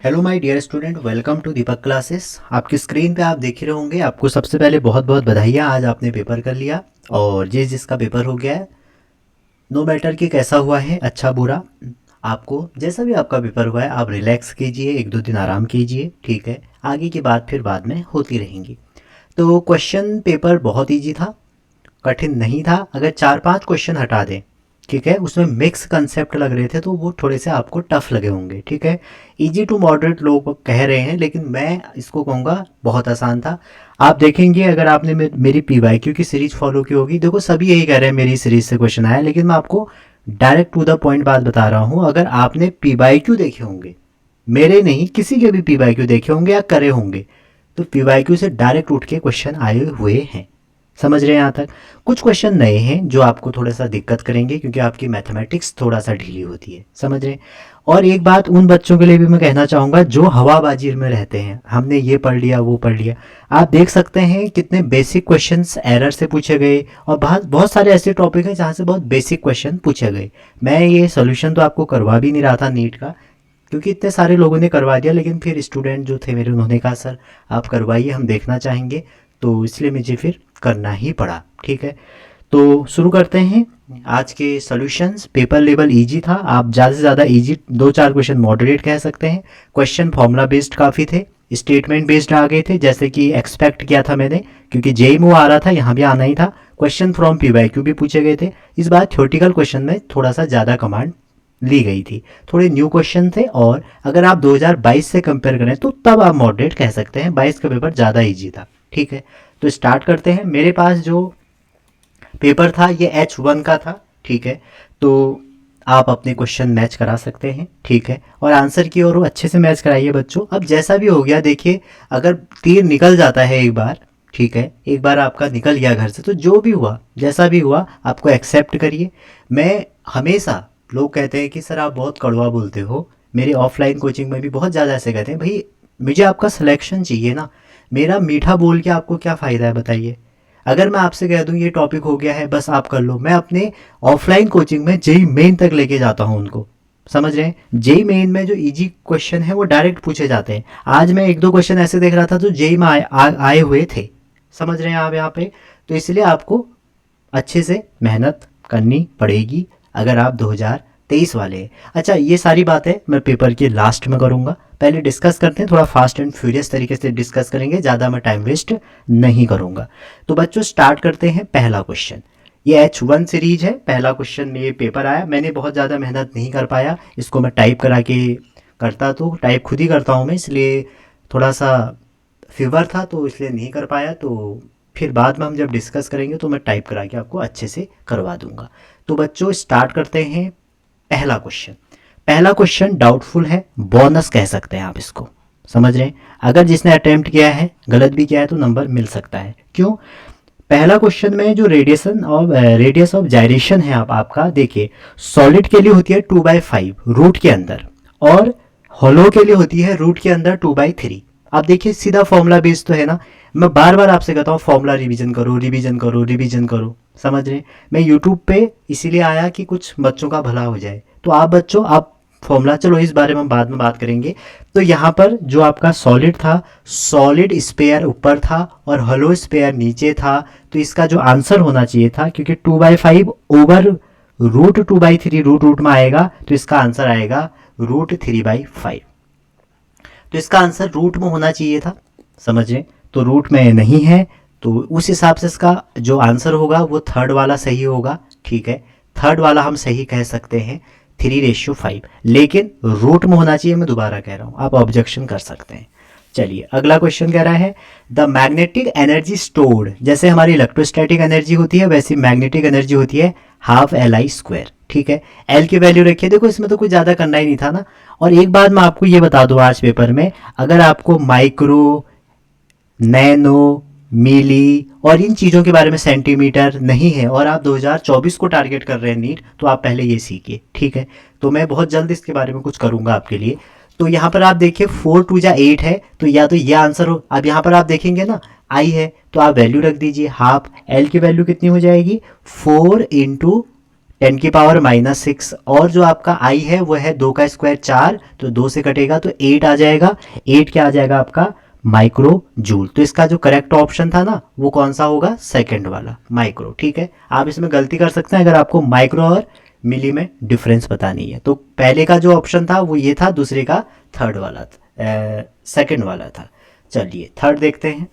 Hello my dear student, welcome to Deepak classes. आपकी screen पे आप देख ही रहे होंगे। आपको सबसे पहले बहुत बहुत बधाइयाँ, आज आपने पेपर कर लिया। और जिसका पेपर हो गया है, नो मैटर कि कैसा हुआ है, अच्छा बुरा, आपको जैसा भी आपका पेपर हुआ है आप रिलैक्स कीजिए, एक दो दिन आराम कीजिए, ठीक है। आगे की बात फिर बाद में होती रहेंगी। तो क्वेश्चन पेपर बहुत ईजी था, कठिन नहीं था। अगर चार पांच क्वेश्चन हटा दें, ठीक है, उसमें मिक्स कंसेप्ट लग रहे थे तो वो थोड़े से आपको टफ लगे होंगे, ठीक है। इजी टू मॉडरेट लोग कह रहे हैं, लेकिन मैं इसको कहूँगा बहुत आसान था। आप देखेंगे अगर आपने मेरी पी वाई क्यू की सीरीज फॉलो की होगी, देखो सभी यही कह रहे हैं मेरी सीरीज से क्वेश्चन आया, लेकिन मैं आपको डायरेक्ट टू द पॉइंट बात बता रहा हूँ। अगर आपने पी वाई क्यू देखे होंगे, मेरे नहीं किसी के भी पी वाई क्यू देखे होंगे या करे होंगे, तो पी वाई क्यू से डायरेक्ट उठ के क्वेश्चन आए हुए हैं। समझ रहे हैं यहाँ तक? कुछ क्वेश्चन नए हैं जो आपको थोड़ा सा दिक्कत करेंगे, क्योंकि आपकी मैथमेटिक्स थोड़ा सा ढीली होती है, समझ रहे हैं। और एक बात उन बच्चों के लिए भी मैं कहना चाहूँगा जो हवाबाजी में रहते हैं, हमने ये पढ़ लिया वो पढ़ लिया। आप देख सकते हैं कितने बेसिक क्वेश्चंस एरर से पूछे गए, और बहुत बहुत सारे ऐसे टॉपिक हैं जहाँ से बहुत बेसिक क्वेश्चन पूछे गए। मैं ये सोल्यूशन तो आपको करवा भी नहीं रहा था नीट का, क्योंकि इतने सारे लोगों ने करवा दिया, लेकिन फिर स्टूडेंट जो थे मेरे, उन्होंने कहा सर आप करवाइए, हम देखना चाहेंगे। तो इसलिए मुझे फिर करना ही पड़ा, ठीक है। तो शुरू करते हैं आज के सॉल्यूशंस। पेपर लेवल इजी था, आप ज़्यादा से ज़्यादा इजी, दो चार क्वेश्चन मॉडरेट कह सकते हैं। क्वेश्चन फॉर्मूला बेस्ड काफ़ी थे, स्टेटमेंट बेस्ड आ गए थे, जैसे कि एक्सपेक्ट किया था मैंने, क्योंकि जेई में आ रहा था, यहाँ भी आना ही था। Question from P Y Q भी पूछे गए थे। इस बार थ्योरेटिकल क्वेश्चन में थोड़ा सा ज़्यादा कमांड ली गई थी, थोड़े न्यू क्वेश्चन थे। और अगर आप 2022 से कंपेयर करें तो तब आप मॉडरेट कह सकते हैं, 22 का पेपर ज़्यादा ईजी था, ठीक है। तो स्टार्ट करते हैं। मेरे पास जो पेपर था ये H1 का था, ठीक है। तो आप अपने क्वेश्चन मैच करा सकते हैं, ठीक है, और आंसर की ओर अच्छे से मैच कराइए बच्चों। अब जैसा भी हो गया, देखिए अगर तीर निकल जाता है एक बार, ठीक है, एक बार आपका निकल गया घर से, तो जो भी हुआ जैसा भी हुआ आपको एक्सेप्ट करिए। मैं हमेशा, लोग कहते हैं कि सर आप बहुत कड़वा बोलते हो, मेरे ऑफलाइन कोचिंग में भी बहुत ज़्यादा ऐसे कहते हैं, भाई मुझे आपका सिलेक्शन चाहिए ना, मेरा मीठा बोल के आपको क्या फ़ायदा है बताइए। अगर मैं आपसे कह दूं ये टॉपिक हो गया है बस आप कर लो, मैं अपने ऑफलाइन कोचिंग में जेई मेन तक लेके जाता हूं उनको, समझ रहे हैं। जेई मेन में जो इजी क्वेश्चन है वो डायरेक्ट पूछे जाते हैं। आज मैं एक दो क्वेश्चन ऐसे देख रहा था जो जेई में आए हुए थे, समझ रहे हैं आप यहाँ पे। तो इसलिए आपको अच्छे से मेहनत करनी पड़ेगी अगर आप 2023 वाले हैं। अच्छा, ये सारी बातें मैं पेपर के लास्ट में करूँगा, पहले डिस्कस करते हैं, थोड़ा फास्ट एंड फ्यूरियस तरीके से डिस्कस करेंगे, ज़्यादा मैं टाइम वेस्ट नहीं करूँगा। तो बच्चों स्टार्ट करते हैं। पहला क्वेश्चन, ये H1 सीरीज है, पहला क्वेश्चन में ये पेपर आया। मैंने बहुत ज़्यादा मेहनत नहीं कर पाया, इसको मैं टाइप करा के करता, तो टाइप खुद ही करता हूँ मैं, इसलिए थोड़ा सा फीवर था तो इसलिए नहीं कर पाया। तो फिर बाद में हम जब डिस्कस करेंगे तो मैं टाइप करा के आपको अच्छे से करवा दूंगा। तो बच्चों स्टार्ट करते हैं। पहला क्वेश्चन, पहला क्वेश्चन डाउटफुल है, बोनस कह सकते हैं आप इसको, समझ रहे हैं। अगर जिसने अटेम्प्ट किया है गलत भी किया है तो नंबर मिल सकता है। क्यों? पहला क्वेश्चन में जो रेडियस ऑफ जायरेशन है आपका देखिए, सॉलिड के लिए होती है 2/5 रूट के अंदर, और होलो के लिए होती है रूट के अंदर 2/3। आप देखिए सीधा फॉर्मूला बेस्ड तो है ना। मैं बार बार आपसे कहता हूँ फॉर्मूला रिवीजन करो रिवीजन करो रिवीजन करो, समझ रहे हैं। मैं यूट्यूब पे इसीलिए आया कि कुछ बच्चों का भला हो जाए। तो आप बच्चों आप फॉर्मूला, चलो इस बारे में हम बाद में बात करेंगे। तो यहाँ पर जो आपका सॉलिड था, सॉलिड स्पेयर ऊपर था और हॉलो स्पेयर नीचे था। तो इसका जो आंसर होना चाहिए था, क्योंकि 2/5 ओवर रूट 2/3 रूट रूट में आएगा, तो इसका आंसर आएगा रूट 3/5। तो इसका आंसर रूट में होना चाहिए था, समझे। तो रूट में नहीं है, तो उस हिसाब से इसका जो आंसर होगा वो थर्ड वाला सही होगा, ठीक है। थर्ड वाला हम सही कह सकते हैं, 3:5, लेकिन रूट में होना चाहिए, मैं दोबारा कह रहा हूँ, आप ऑब्जेक्शन कर सकते हैं। चलिए अगला क्वेश्चन कह रहा है, द मैग्नेटिक एनर्जी स्टोर्ड, जैसे हमारी इलेक्ट्रोस्टैटिक एनर्जी होती है वैसी मैग्नेटिक एनर्जी होती है ½ Li², ठीक है। एल की वैल्यू रखिए, देखो इसमें तो कुछ ज़्यादा करना ही नहीं था ना। और एक बात मैं आपको ये बता दूं, आज पेपर में अगर आपको माइक्रो, नैनो, मिली और इन चीज़ों के बारे में, सेंटीमीटर नहीं है, और आप 2024 को टारगेट कर रहे हैं नीट, तो आप पहले ये सीखिए, ठीक है। तो मैं बहुत जल्द इसके बारे में कुछ करूँगा आपके लिए। तो यहाँ पर आप देखिए 4×2=8 है, तो या तो ये आंसर हो। अब यहाँ पर आप देखेंगे ना आई है, तो आप वैल्यू रख दीजिए हाफ। एल की वैल्यू कितनी हो जाएगी, 4 × 10 की पावर -6 और जो आपका आई है वो है 2 का स्क्वायर 4, तो 2 से कटेगा तो 8 आ जाएगा। 8 क्या आ जाएगा आपका माइक्रो जूल। तो इसका जो करेक्ट ऑप्शन था ना वो कौन सा होगा, सेकंड वाला माइक्रो। ठीक है, आप इसमें गलती कर सकते हैं अगर आपको माइक्रो और मिली में डिफरेंस पता नहीं है। तो पहले का जो ऑप्शन था वो ये था, दूसरे का थर्ड वाला सेकंड वाला था। चलिए थर्ड देखते हैं।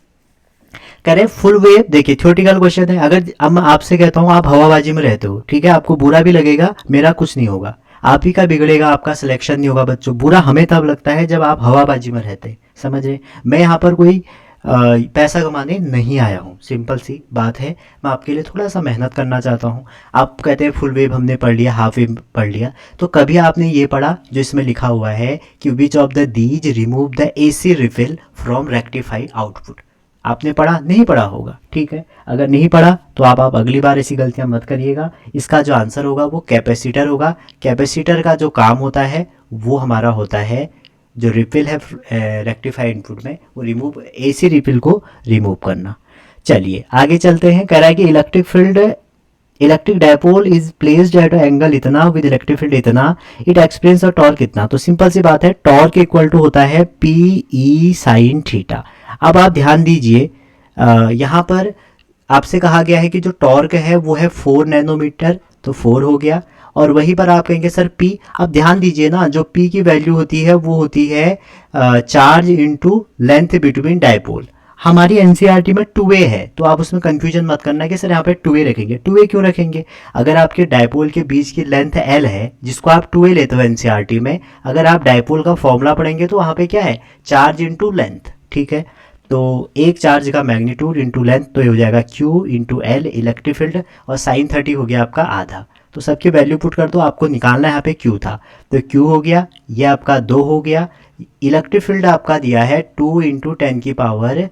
कह रहे फुल वेव, देखिए थ्योरेटिकल क्वेश्चन है। अगर अब मैं आपसे कहता हूँ आप हवाबाजी में रहते हो, ठीक है, आपको बुरा भी लगेगा, मेरा कुछ नहीं होगा, आप ही का बिगड़ेगा, आपका सिलेक्शन नहीं होगा बच्चों। बुरा हमें तब लगता है जब आप हवाबाजी में रहते हैं, समझ रहे। मैं यहाँ पर कोई पैसा कमाने नहीं आया हूँ, सिंपल सी बात है। मैं आपके लिए थोड़ा सा मेहनत करना चाहता हूँ। आप कहते हैं फुल वेव हमने पढ़ लिया, हाफ वेव पढ़ लिया, तो कभी आपने ये पढ़ा जो इसमें लिखा हुआ है कि which of the these remove the AC refill from rectified output. आपने पढ़ा नहीं पढ़ा होगा, ठीक है। अगर नहीं पढ़ा तो आप अगली बार ऐसी गलतियां मत करिएगा। इसका जो आंसर होगा वो कैपेसिटर होगा। कैपेसिटर का जो काम होता है वो हमारा होता है, जो रिफिल है रेक्टिफाइड इनपुट में, वो रिमूव, एसी रिफिल को रिमूव करना। चलिए आगे चलते हैं। कह रहा है कि electric field, electric dipole is placed at angle इतना विद इलेक्ट्रिक फील्ड इतना, इट एक्सपीरियंस टॉर्क कितना। तो सिंपल सी बात है, टॉर्क इक्वल टू होता है पी ई साइन थीटा। अब आप ध्यान दीजिए, यहाँ पर आपसे कहा गया है कि जो टॉर्क है वो है 4 नैनोमीटर, तो 4 हो गया। और वहीं पर आप कहेंगे सर पी, अब ध्यान दीजिए ना, जो पी की वैल्यू होती है वो होती है charge into length between dipole. हमारी एनसीईआरटी में 2a है, तो आप उसमें कंफ्यूजन मत करना कि सर यहाँ पे 2a रखेंगे। 2a क्यों रखेंगे, अगर आपके डायपोल के बीच की लेंथ l है जिसको आप 2a लेते हो एनसीईआरटी में, अगर आप डायपोल का फॉर्मूला पढ़ेंगे तो वहाँ पे क्या है, चार्ज इंटू लेंथ। ठीक है, तो एक चार्ज का मैग्नीट्यूड इंटू लेंथ, तो ये हो जाएगा Q into L electric field, और साइन 30 हो गया आपका आधा। तो सबकी वैल्यू पुट कर दो, आपको निकालना है यहाँ पे Q था, तो Q हो गया, ये आपका 2 हो गया। इलेक्ट्रिक फील्ड आपका दिया है 2 इंटू 10 की पावर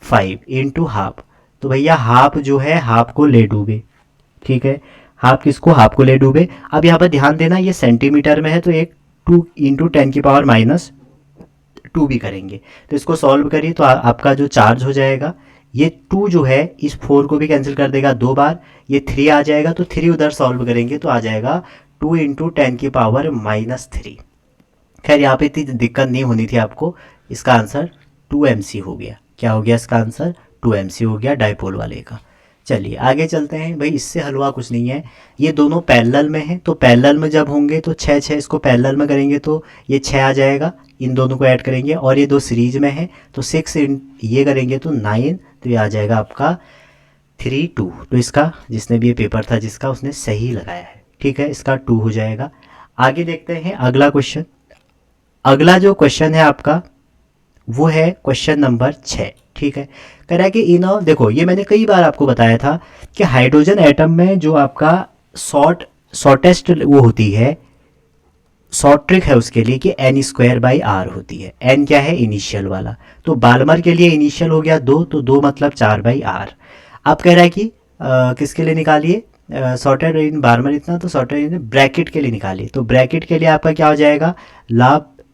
5 इंटू हाफ, तो भैया हाफ जो है हाफ को ले डूबे। ठीक है, हाफ किसको, हाफ को ले डूबे। अब यहाँ पर ध्यान देना, ये सेंटीमीटर में है तो एक 2 इंटू 10 की पावर -2 भी करेंगे। तो इसको सॉल्व करिए तो आपका जो चार्ज हो जाएगा, ये 2 जो है इस 4 को भी कैंसिल कर देगा 2 बार, ये 3 आ जाएगा, तो 3 उधर सॉल्व करेंगे तो आ जाएगा 2 इंटू 10 की पावर -3। खैर यहाँ पे इतनी दिक्कत नहीं होनी थी आपको। इसका आंसर 2mc हो गया। क्या हो गया इसका आंसर, 2mc हो गया डायपोल वाले का। चलिए आगे चलते हैं। भाई इससे हलवा कुछ नहीं है, ये दोनों पैरेलल में है, तो पैरेलल में जब होंगे तो 6 इसको पैरेलल में करेंगे तो ये 6 आ जाएगा, इन दोनों को ऐड करेंगे, और ये दो सीरीज में है तो 6 ये करेंगे तो 9, तो ये आ जाएगा आपका 3 2। तो इसका जिसने भी ये पेपर था जिसका, उसने सही लगाया है। ठीक है, इसका 2 हो जाएगा। आगे देखते हैं अगला क्वेश्चन। अगला जो क्वेश्चन है आपका वो है क्वेश्चन नंबर 6। ठीक है, कह रहा है कि देखो ये मैंने कई बार आपको बताया था कि हाइड्रोजन एटम में जो आपका शॉर्टेस्ट वो होती है, शॉर्ट ट्रिक है उसके लिए कि n²/r होती है। n क्या है, इनिशियल वाला, तो बाल्मर के लिए इनिशियल हो गया 2, तो 2 मतलब 4/r। अब कह रहा है कि किसके लिए निकालिए, सॉर्टेड इन बार्मर इतना, तो सॉर्टेड इन ब्रैकेट के लिए निकालिए। तो ब्रैकेट के लिए आपका क्या हो जाएगा,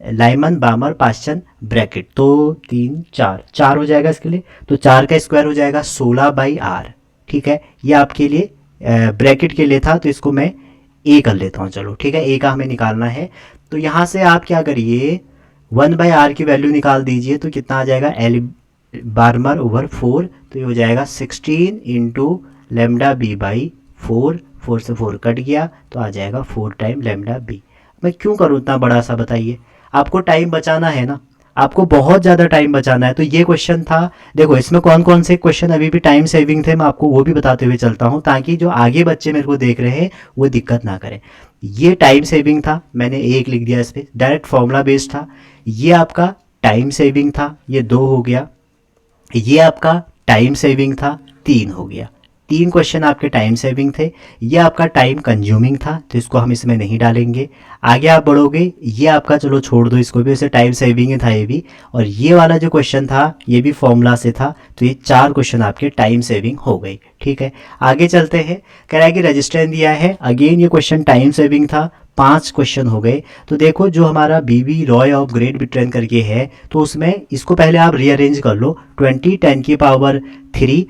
लाइमन बामर पाश्चन ब्रैकेट, तो 3 4 हो जाएगा इसके लिए, तो 4 का स्क्वायर हो जाएगा 16/r। ठीक है, ये आपके लिए ब्रैकेट के लिए था, तो इसको मैं a कर लेता हूँ। चलो ठीक है, a का हमें निकालना है, तो यहाँ से आप क्या करिए 1/r की वैल्यू निकाल दीजिए, तो कितना आ जाएगा, l बार्मर ओवर 4, तो ये हो जाएगा 16 इंटू लेमडा b/4, 4 से 4 कट गया, तो आ जाएगा 4 टाइम लेमडा b। मैं क्यों करूँ इतना बड़ा सा, बताइए, आपको टाइम बचाना है ना, आपको बहुत ज़्यादा टाइम बचाना है। तो ये क्वेश्चन था, देखो इसमें कौन कौन से क्वेश्चन अभी भी टाइम सेविंग थे, मैं आपको वो भी बताते हुए चलता हूँ, ताकि जो आगे बच्चे मेरे को देख रहे हैं वो दिक्कत ना करें। ये टाइम सेविंग था, मैंने 1 लिख दिया इस पर, डायरेक्ट फॉर्मूला बेस्ड था। ये आपका टाइम सेविंग था, ये 2 हो गया। ये आपका टाइम सेविंग था, 3 हो गया। 3 क्वेश्चन आपके टाइम सेविंग थे। ये आपका टाइम कंज्यूमिंग था, तो इसको हम इसमें नहीं डालेंगे। आगे आप बढ़ोगे, ये आपका चलो छोड़ दो इसको भी, वैसे टाइम सेविंग ही था ये भी। और ये वाला जो क्वेश्चन था ये भी फॉर्मूला से था, तो ये 4 क्वेश्चन आपके टाइम सेविंग हो गई। ठीक है, आगे चलते हैं। कह रहा है कि रजिस्टेंस दिया है, अगेन ये क्वेश्चन टाइम सेविंग था, 5 क्वेश्चन हो गए। तो देखो जो हमारा बीबी रॉय ऑफ ग्रेट ब्रिटेन करके है, तो उसमें इसको पहले आप रीअरेंज कर लो, 20 10 की पावर 3।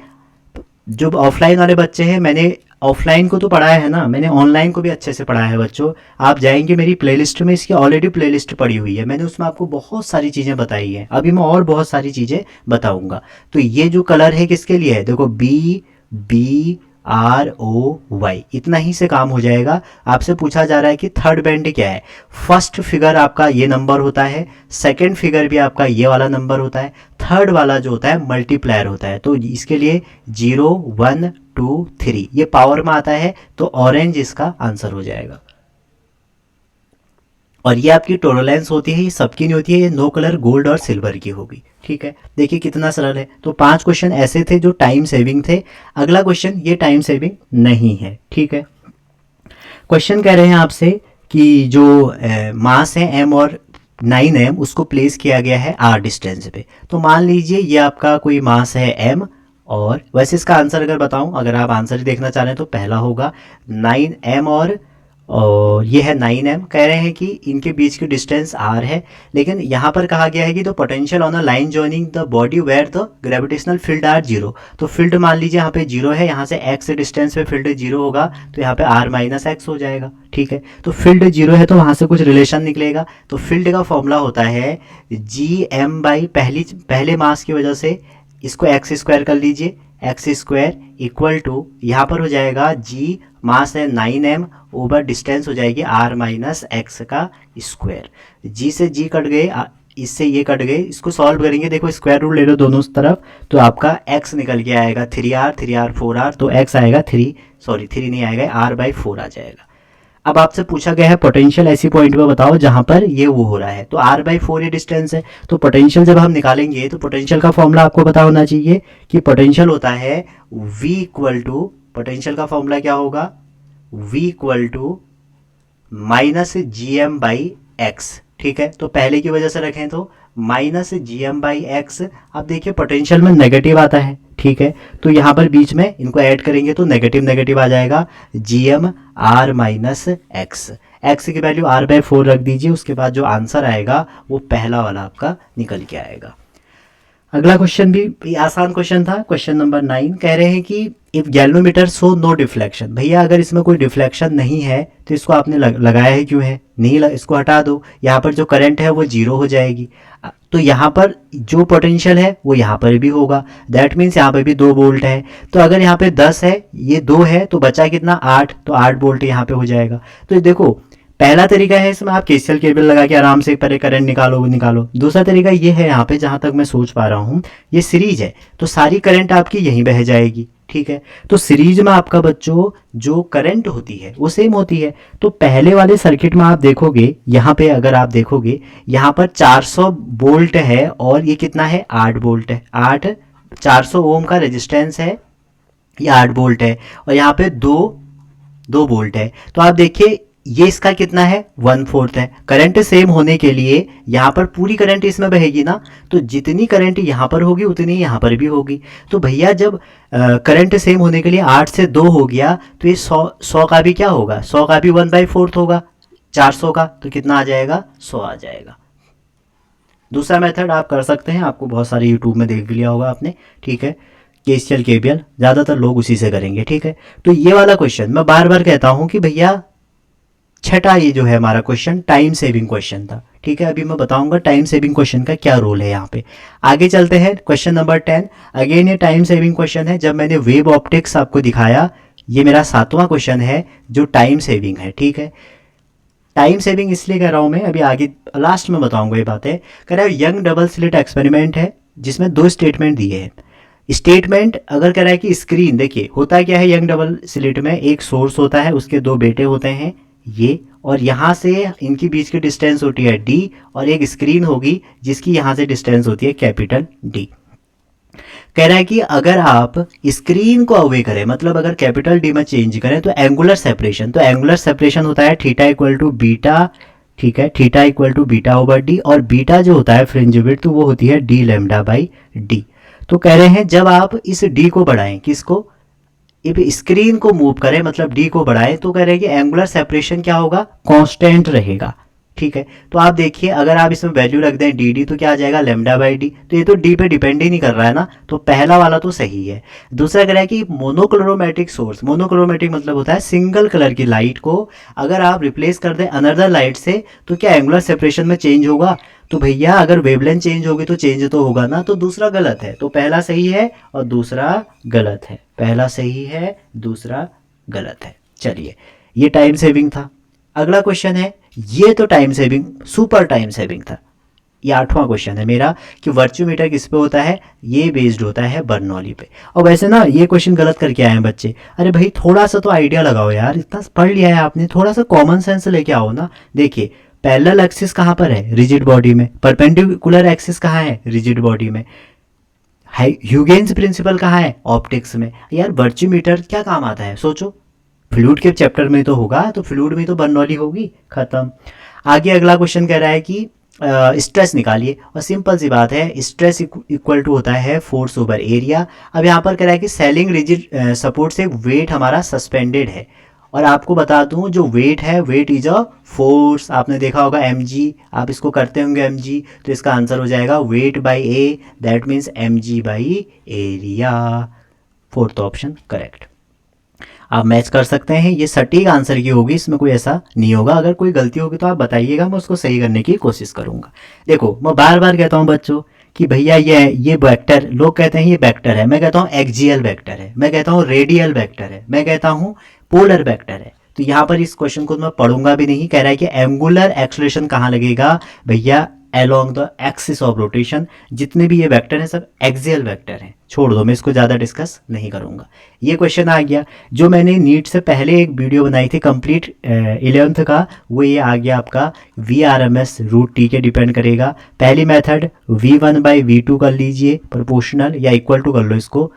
जो ऑफलाइन वाले बच्चे हैं, मैंने ऑफलाइन को तो पढ़ाया है ना मैंने, ऑनलाइन को भी अच्छे से पढ़ाया है बच्चों। आप जाएंगे मेरी प्लेलिस्ट में, इसकी ऑलरेडी प्लेलिस्ट पड़ी हुई है, मैंने उसमें आपको बहुत सारी चीज़ें बताई हैं, अभी मैं और बहुत सारी चीज़ें बताऊंगा। तो ये जो कलर है किसके लिए है, देखो BROY, इतना ही से काम हो जाएगा। आपसे पूछा जा रहा है कि थर्ड बैंड क्या है, फर्स्ट फिगर आपका ये नंबर होता है, सेकंड फिगर भी आपका ये वाला नंबर होता है, थर्ड वाला जो होता है मल्टीप्लायर होता है। तो इसके लिए 0 1 2 3 ये पावर में आता है, तो ऑरेंज इसका आंसर हो जाएगा। और ये आपकी टोलोलेंस होती है, ये सबकी नहीं होती है, ये नो कलर गोल्ड और सिल्वर की होगी। ठीक है, देखिए कितना सरल है। तो 5 क्वेश्चन ऐसे थे जो टाइम सेविंग थे। अगला क्वेश्चन ये टाइम सेविंग नहीं है। ठीक है, क्वेश्चन कह रहे हैं आपसे कि जो मास है m और 9m उसको प्लेस किया गया है r डिस्टेंस पे। तो मान लीजिए ये आपका कोई मास है m, और वैसे इसका आंसर अगर बताऊं, अगर आप आंसर देखना चाह रहे हैं तो पहला होगा 9m, और ये है 9m। कह रहे हैं कि इनके बीच की डिस्टेंस r है, लेकिन यहाँ पर कहा गया है कि the potential on a line joining the body where the gravitational field are 0। तो फील्ड मान लीजिए यहाँ पे 0 है, यहाँ से x डिस्टेंस पे फील्ड 0 होगा, तो यहाँ पे r माइनस एक्स हो जाएगा। ठीक है, तो फील्ड 0 है तो वहाँ से कुछ रिलेशन निकलेगा। तो फील्ड का फॉर्मूला होता है GM बाई पहले मास की वजह से इसको एक्स स्क्वायर कर लीजिए, एक्स स्क्वायर इक्वल टू यहाँ पर हो जाएगा g मास है 9m ओवर डिस्टेंस हो जाएगी r माइनस एक्स का स्क्वायर। g से g कट गए, इससे ये कट गए, इसको सॉल्व करेंगे, देखो स्क्वायर रूट ले लो दोनों तरफ, तो आपका x निकल के आएगा 3r 4r, तो x आएगा 3 नहीं आएगा, r/4 आ जाएगा। अब आपसे पूछा गया है पोटेंशियल ऐसी पॉइंट पे बताओ जहां पर ये वो हो रहा है, तो r/4 ये डिस्टेंस है। तो पोटेंशियल जब हम निकालेंगे तो पोटेंशियल का फॉर्मूला आपको पता होना चाहिए कि पोटेंशियल होता है v इक्वल टू, पोटेंशियल का फॉर्मूला क्या होगा, v equal to minus GM/x। ठीक है, तो पहले की वजह से रखें तो माइनस GM/x। अब देखिए पोटेंशियल में नेगेटिव आता है। ठीक है, तो यहाँ पर बीच में इनको ऐड करेंगे तो नेगेटिव नेगेटिव आ जाएगा, GM r minus x, x की वैल्यू r/4 रख दीजिए, उसके बाद जो आंसर आएगा वो पहला वाला आपका निकल के आएगा। अगला क्वेश्चन भी आसान क्वेश्चन था, क्वेश्चन नंबर 9। कह रहे हैं कि if galvanometer show no deflection, भैया अगर इसमें कोई डिफ्लेक्शन नहीं है तो इसको आपने लगाया है क्यों है, नहीं इसको हटा दो, यहाँ पर जो करंट है वो 0 हो जाएगी। तो यहाँ पर जो पोटेंशियल है वो यहाँ पर भी होगा, दैट मीन्स यहाँ पर भी 2 वोल्ट है। तो अगर यहाँ पे 10 है, ये 2 है, तो बचा कितना 8, तो 8 वोल्ट यहाँ पे हो जाएगा। तो देखो पहला तरीका है इसमें आप केसीएल केबल लगा के आराम से पहले करंट निकालो। दूसरा तरीका ये है, यहाँ पे जहाँ तक मैं सोच पा रहा हूँ ये सीरीज है, तो सारी करंट आपकी यहीं बह जाएगी। ठीक है, तो सीरीज में आपका बच्चों जो करंट होती है वो सेम होती है। तो पहले वाले सर्किट में आप देखोगे, यहाँ पे अगर आप देखोगे यहाँ पर 400 वोल्ट है और ये कितना है 8 वोल्ट है, 400 ओम का रेजिस्टेंस है, ये 8 वोल्ट है, और यहाँ पे 2 वोल्ट है। तो आप देखिए ये इसका कितना है 1/4 है। करंट सेम होने के लिए यहाँ पर पूरी करंट इसमें बहेगी ना, तो जितनी करंट यहाँ पर होगी उतनी यहाँ पर भी होगी। तो भैया जब करंट सेम होने के लिए 8 से 2 हो गया, तो ये 100 का भी क्या होगा, 100 का भी 1/4 होगा 400 का, तो कितना आ जाएगा 100 आ जाएगा। दूसरा मेथड आप कर सकते हैं, आपको बहुत सारे यूट्यूब में देख भी लिया होगा आपने। ठीक है, केसीएल केबीएल ज़्यादातर लोग उसी से करेंगे। ठीक है, तो ये वाला क्वेश्चन मैं बार बार कहता हूँ कि भैया छठा ये जो है हमारा क्वेश्चन टाइम सेविंग क्वेश्चन था। ठीक है, अभी मैं बताऊंगा टाइम सेविंग क्वेश्चन का क्या रोल है यहाँ पे। आगे चलते हैं, क्वेश्चन नंबर 10। अगेन ये टाइम सेविंग क्वेश्चन है। जब मैंने वेव ऑप्टिक्स आपको दिखाया, ये मेरा 7वां क्वेश्चन है जो टाइम सेविंग है। ठीक है, टाइम सेविंग इसलिए कह रहा हूँ मैं, अभी आगे लास्ट में बताऊंगा ये बातें। कह रहा है यंग डबल स्लिट एक्सपेरिमेंट है जिसमें 2 स्टेटमेंट दिए हैं। स्टेटमेंट अगर कह रहा है कि स्क्रीन, देखिए होता क्या है यंग डबल स्लिट में, एक सोर्स होता है, उसके 2 बेटे होते हैं ये, और यहाँ से इनकी बीच की डिस्टेंस होती है d, और एक स्क्रीन होगी जिसकी यहाँ से डिस्टेंस होती है कैपिटल D। कह रहा है कि अगर आप स्क्रीन को अवे करें, मतलब अगर कैपिटल D में चेंज करें तो एंगुलर सेपरेशन, तो एंगुलर सेपरेशन होता है थीटा इक्वल टू बीटा। ठीक है, theta equal to beta over D, और बीटा जो होता है फ्रिंज विड्थ, तो वो होती है d लैम्डा बाई D। तो कह रहे हैं जब आप इस D को बढ़ाएं, किसको, स्क्रीन को मूव करें, मतलब D को बढ़ाएं, तो कह रहे हैं कि एंगुलर सेपरेशन क्या होगा, कांस्टेंट रहेगा। ठीक है। तो आप देखिए अगर आप इसमें वैल्यू रख दें डी डी तो क्या आ जाएगा लैम्डा बाई डी, तो ये तो डी पे डिपेंड ही नहीं कर रहा है ना, तो पहला वाला तो सही है। दूसरा कह रहा है कि मोनोक्रोमेटिक सोर्स, मोनोक्रोमेटिक मतलब होता है सिंगल कलर की लाइट को अगर आप रिप्लेस कर दें अनदर लाइट से तो क्या एंगुलर सेपरेशन में चेंज होगा, तो भैया अगर वेवलेंथ चेंज होगी तो चेंज तो होगा ना, तो दूसरा गलत है, तो पहला सही है और दूसरा गलत है, पहला सही है दूसरा गलत है। चलिए ये टाइम सेविंग था। अगला क्वेश्चन है, ये तो time saving super time saving था। ये 8वां क्वेश्चन है मेरा कि वर्च्यूमीटर किस पे होता है, ये बेस्ड होता है बर्नौली पे। और वैसे ना ये क्वेश्चन गलत करके आए हैं बच्चे, अरे भाई थोड़ा सा तो आइडिया लगाओ यार, इतना पढ़ लिया है आपने, थोड़ा सा कॉमन सेंस लेके आओ ना। देखिए पैरेलल एक्सिस कहाँ पर है, रिजिड बॉडी में, परपेंडिकुलर एक्सिस कहाँ है, रिजिड बॉडी में, ह्यूगेन्स प्रिंसिपल कहाँ है, ऑप्टिक्स में। यार वर्च्यूमीटर क्या काम आता है सोचो, फ्लूइड के चैप्टर में तो होगा, तो फ्लूइड में तो बर्नौली होगी, खत्म। आगे अगला क्वेश्चन कह रहा है कि स्ट्रेस निकालिए, और सिंपल सी बात है स्ट्रेस इक्वल टू होता है फोर्स ओवर एरिया। अब यहाँ पर कह रहा है कि सेलिंग रिजिड सपोर्ट से वेट हमारा सस्पेंडेड है, और आपको बता दूं जो वेट है वेट इज अ फोर्स, आपने देखा होगा mg, आप इसको करते होंगे mg, तो इसका आंसर हो जाएगा weight by A, that means mg by area. Fourth option correct. आप मैच कर सकते हैं, ये सटीक आंसर की होगी, इसमें कोई ऐसा नहीं होगा। अगर कोई गलती होगी तो आप बताइएगा, मैं उसको सही करने की कोशिश करूंगा। देखो मैं बार बार कहता हूँ बच्चों कि भैया ये वेक्टर, लोग कहते हैं ये वेक्टर है, मैं कहता हूँ एक्सियल वेक्टर है, मैं कहता हूँ रेडियल वेक्टर है, मैं कहता हूँ पोलर वेक्टर है। तो यहाँ पर इस क्वेश्चन को मैं पढ़ूंगा भी नहीं। कह रहा है कि एंगुलर एक्सलेशन कहाँ लगेगा, भैया along the axis of rotation. जितने भी ये वेक्टर हैं सब एक्सियल वेक्टर हैं, छोड़ दो, मैं इसको ज़्यादा डिस्कस नहीं करूंगा। ये क्वेश्चन आ गया जो मैंने नीट से पहले एक वीडियो बनाई थी कंप्लीट 11th का, वो ये आ गया आपका VRMS रूट टी के डिपेंड करेगा। पहली मेथड V1/V2 कर लीजिए प्रोपोर्शनल, या इक्वल टू कर लो इसको,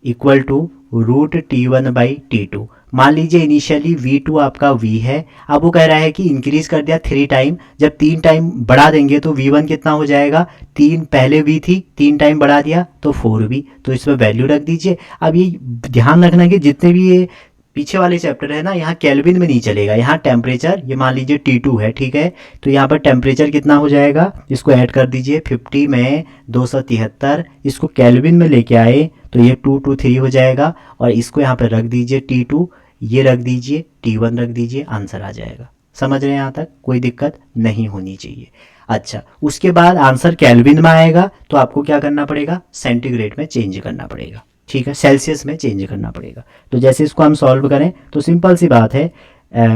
इक्वल टू रूट T1/T2। मान लीजिए इनिशियली V2 आपका V है, अब वो कह रहा है कि इंक्रीज कर दिया 3 टाइम, जब 3 टाइम बढ़ा देंगे तो V1 कितना हो जाएगा, 3 पहले V थी 3 टाइम बढ़ा दिया तो 4V, तो इसमें वैल्यू रख दीजिए। अब ये ध्यान रखना कि जितने भी ये पीछे वाले चैप्टर है ना, यहाँ केल्विन में नहीं चलेगा, यहाँ टेम्परेचर, ये मान लीजिए T2 है, ठीक है, तो यहाँ पर टेम्परेचर कितना हो जाएगा, इसको ऐड कर दीजिए 50 में 273, इसको केल्विन में लेके आए तो ये 223 हो जाएगा, और इसको यहाँ पर रख दीजिए T2, ये रख दीजिए T1 रख दीजिए, आंसर आ जाएगा। समझ रहे हैं, यहाँ तक कोई दिक्कत नहीं होनी चाहिए। अच्छा, उसके बाद आंसर केल्विन में आएगा तो आपको क्या करना पड़ेगा, सेंटीग्रेड में चेंज करना पड़ेगा, ठीक है, सेल्सियस में चेंज करना पड़ेगा। तो जैसे इसको हम सॉल्व करें तो सिंपल सी बात है,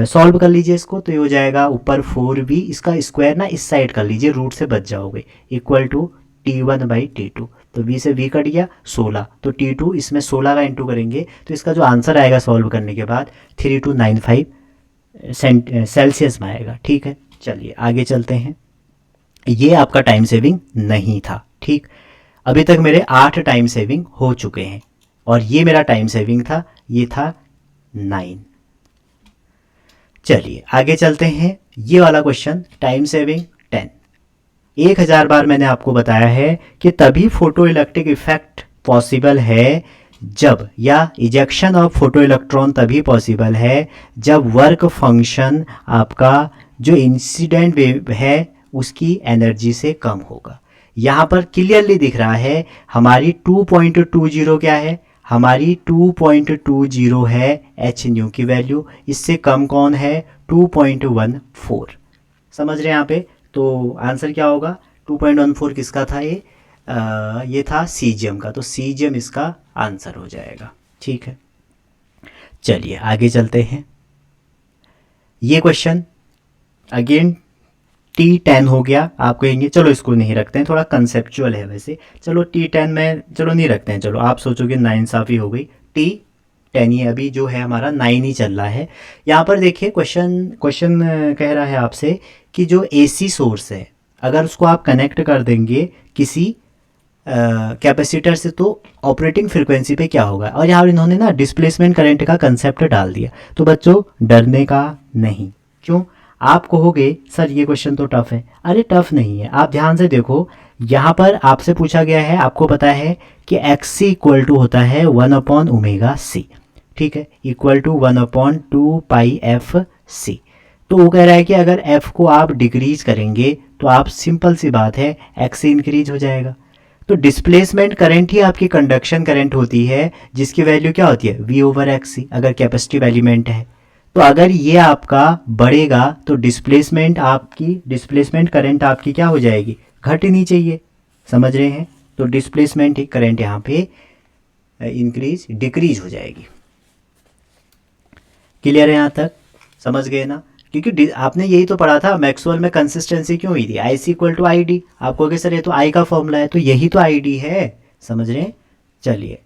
सॉल्व कर लीजिए इसको, तो ये हो जाएगा ऊपर 4V, इसका स्क्वायर ना इस साइड कर लीजिए, रूट से बच जाओगे, इक्वल टू T1/T2, तो V से V कट गया 16, तो T2 इसमें 16 का इंटू करेंगे तो इसका जो आंसर आएगा सॉल्व करने के बाद 3295 सेल्सियस में आएगा, ठीक है। चलिए आगे चलते हैं। ये आपका टाइम सेविंग नहीं था, ठीक, अभी तक मेरे 8 टाइम सेविंग हो चुके हैं, और ये मेरा टाइम सेविंग था, ये था 9। चलिए आगे चलते हैं। ये वाला क्वेश्चन टाइम सेविंग 10। 1000 बार मैंने आपको बताया है कि तभी फोटो इलेक्ट्रिक इफेक्ट पॉसिबल है जब, या इजेक्शन ऑफ फोटो इलेक्ट्रॉन तभी पॉसिबल है जब वर्क फंक्शन आपका जो इंसिडेंट वेव है उसकी एनर्जी से कम होगा। यहाँ पर क्लियरली दिख रहा है हमारी 2.20 क्या है, हमारी 2.20 है एच न्यू की वैल्यू, इससे कम कौन है 2.14। समझ रहे हैं यहाँ पे, तो आंसर क्या होगा 2.14 किसका था, ये था सीजियम का, तो सीजियम इसका आंसर हो जाएगा, ठीक है। चलिए आगे चलते हैं। ये क्वेश्चन अगेन T10 हो गया, आप कहेंगे चलो इसको नहीं रखते हैं, थोड़ा कंसेप्चुअल है वैसे, चलो T10 में चलो नहीं रखते हैं, चलो आप सोचोगे 9 साफ़ी हो गई, T10 ही अभी जो है हमारा 9 ही चल रहा है। यहाँ पर देखिए क्वेश्चन कह रहा है आपसे कि जो AC सोर्स है अगर उसको आप कनेक्ट कर देंगे किसी कैपेसिटर से तो ऑपरेटिंग फ्रिक्वेंसी पे क्या होगा, और यहाँ इन्होंने ना डिस्प्लेसमेंट करंट का कंसेप्ट डाल दिया। तो बच्चों डरने का नहीं, क्यों, आप कहोगे सर ये क्वेश्चन तो टफ है, अरे टफ नहीं है, आप ध्यान से देखो, यहाँ पर आपसे पूछा गया है, आपको पता है कि XC इक्वल टू होता है 1/ωc, ठीक है, इक्वल टू 1/2πfc। तो वो कह रहा है कि अगर f को आप डिक्रीज करेंगे तो आप सिंपल सी बात है x से इंक्रीज हो जाएगा। तो डिस्प्लेसमेंट करंट ही आपकी कंडक्शन करंट होती है, जिसकी वैल्यू क्या होती है v ओवर एक्स सी, अगर कैपेसिटिव एलिमेंट है। तो अगर ये आपका बढ़ेगा तो डिस्प्लेसमेंट करंट आपकी क्या हो जाएगी, घटनी चाहिए। समझ रहे हैं? तो डिस्प्लेसमेंट ही करंट यहाँ पे डिक्रीज हो जाएगी। क्लियर है यहाँ तक? समझ गए ना? क्योंकि आपने यही तो पढ़ा था मैक्सवेल में कंसिस्टेंसी क्यों हुई थी, आई सी इक्वल टू आई डी। आपको कहे सर ये तो आई का फॉर्मूला है, तो यही तो आई डी है। समझ रहे हैं? चलिए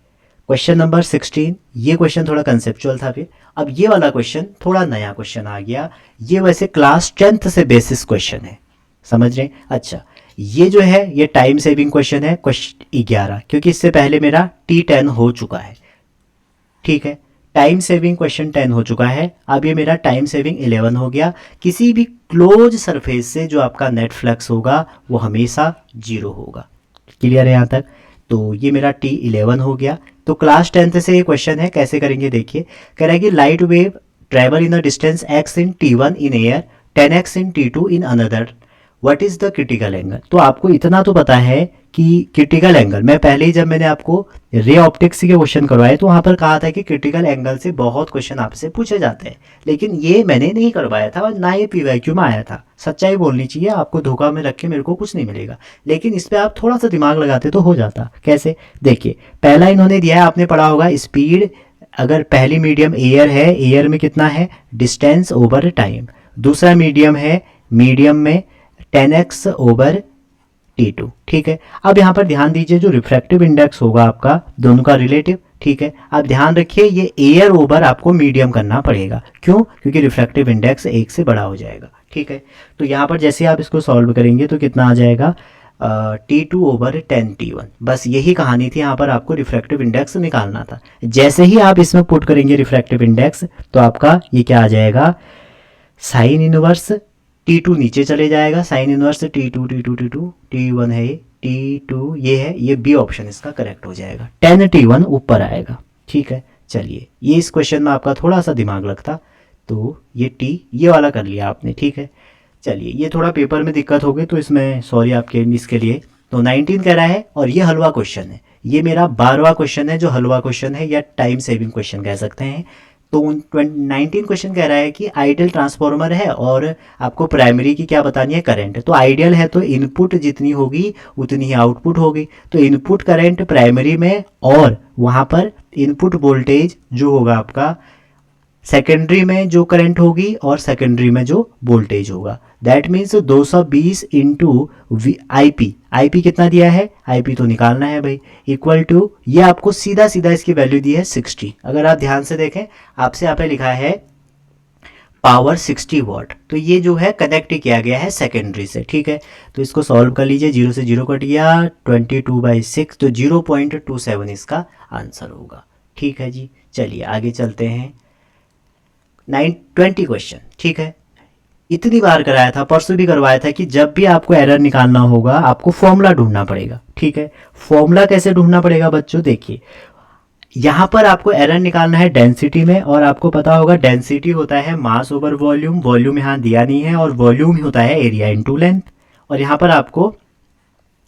क्वेश्चन नंबर 16, ये क्वेश्चन थोड़ा कंसेप्चुअल था। फिर अब ये वाला क्वेश्चन थोड़ा नया क्वेश्चन आ गया। ये वैसे क्लास 10th से बेसिस क्वेश्चन है। समझ रहे हैं? अच्छा, ये जो है ये टाइम सेविंग क्वेश्चन है, क्वेश्चन 11, क्योंकि इससे पहले मेरा T10 हो चुका है। ठीक है, टाइम सेविंग क्वेश्चन 10 हो चुका है, अब ये मेरा टाइम सेविंग 11 हो गया। किसी भी क्लोज सरफेस से जो आपका नेट फ्लक्स होगा वो हमेशा 0 होगा। क्लियर है यहाँ तक? तो ये मेरा T11 हो गया। तो क्लास 10th से ये क्वेश्चन है, कैसे करेंगे देखिए। कह रहा है कि light wave travel in a distance x in T1 in air, 10x in T2 in another, what is the critical angle. तो आपको इतना तो पता है कि क्रिटिकल एंगल, मैं पहले ही जब मैंने आपको रे ऑप्टिक्स के क्वेश्चन करवाए तो वहां पर कहा था कि क्रिटिकल एंगल से बहुत क्वेश्चन आपसे पूछे जाते हैं, लेकिन ये मैंने नहीं करवाया था और ना ये PYQ में आया था। सच्चाई बोलनी चाहिए, आपको धोखा में रख के मेरे को कुछ नहीं मिलेगा, लेकिन इस पर आप थोड़ा सा दिमाग लगाते तो हो जाता। कैसे? देखिए, पहला इन्होंने दिया है, आपने पढ़ा होगा स्पीड, अगर पहली मीडियम एयर है, एयर में कितना है डिस्टेंस ओवर टाइम। दूसरा मीडियम है, मीडियम में 10x ओवर T2। ठीक है, अब यहाँ पर ध्यान दीजिए जो रिफ्रैक्टिव इंडेक्स होगा आपका, दोनों का रिलेटिव। ठीक है, अब ध्यान रखिए ये एयर ओवर आपको मीडियम करना पड़ेगा। क्यों? क्योंकि रिफ्रैक्टिव इंडेक्स 1 से बड़ा हो जाएगा। ठीक है, तो यहाँ पर जैसे आप इसको सॉल्व करेंगे तो कितना आ जाएगा, T2 ओवर 10T1। बस यही कहानी थी, यहाँ पर आपको रिफ्रैक्टिव इंडेक्स निकालना था। जैसे ही आप इसमें पुट करेंगे रिफ्रैक्टिव इंडेक्स तो आपका ये क्या आ जाएगा, साइन इनवर्स T2 नीचे चले जाएगा, साइन इनवर्स T2 T1 है, ये T2 ये है, ये बी ऑप्शन इसका करेक्ट हो जाएगा। 10T1 ऊपर आएगा। ठीक है, चलिए ये इस क्वेश्चन में आपका थोड़ा सा दिमाग लगता तो ये T ये वाला कर लिया आपने। ठीक है, चलिए ये थोड़ा पेपर में दिक्कत हो गई तो इसमें सॉरी आपके इसके लिए। तो 19 कह रहा है और ये हलवा क्वेश्चन है, ये मेरा 12वां क्वेश्चन है जो हलवा क्वेश्चन है या टाइम सेविंग क्वेश्चन कह सकते हैं। तो 19 क्वेश्चन कह रहा है कि आइडियल ट्रांसफॉर्मर है और आपको प्राइमरी की क्या बतानी है, करंट। तो आइडियल है तो इनपुट जितनी होगी उतनी ही आउटपुट होगी। तो इनपुट करंट प्राइमरी में और वहाँ पर इनपुट वोल्टेज जो होगा आपका सेकेंडरी में जो करंट होगी और सेकेंडरी में जो वोल्टेज होगा, that means 220 into I P कितना दिया है, आई पी तो निकालना है भाई, इक्वल टू ये आपको सीधा सीधा इसकी वैल्यू दी है 60। अगर आप ध्यान से देखें आपसे यहाँ पे लिखा है पावर 60 वॉट, तो ये जो है कनेक्ट किया गया है सेकेंडरी से। ठीक है, तो इसको सॉल्व कर लीजिए, 0 से 0 कट गया, 22/6, तो 0.27 इसका आंसर होगा। ठीक है जी, चलिए आगे चलते हैं। 20 क्वेश्चन। ठीक है, इतनी बार कराया था, परसों भी करवाया था कि जब भी आपको एरर निकालना होगा आपको फॉर्मूला ढूंढना पड़ेगा। ठीक है, फॉर्मूला कैसे ढूंढना पड़ेगा बच्चों, देखिए यहाँ पर आपको एरर निकालना है डेंसिटी में, और आपको पता होगा डेंसिटी होता है मास ओवर वॉल्यूम, वॉल्यूम यहाँ दिया नहीं है, और वॉल्यूम होता है एरिया इनटू लेंथ। और यहाँ पर आपको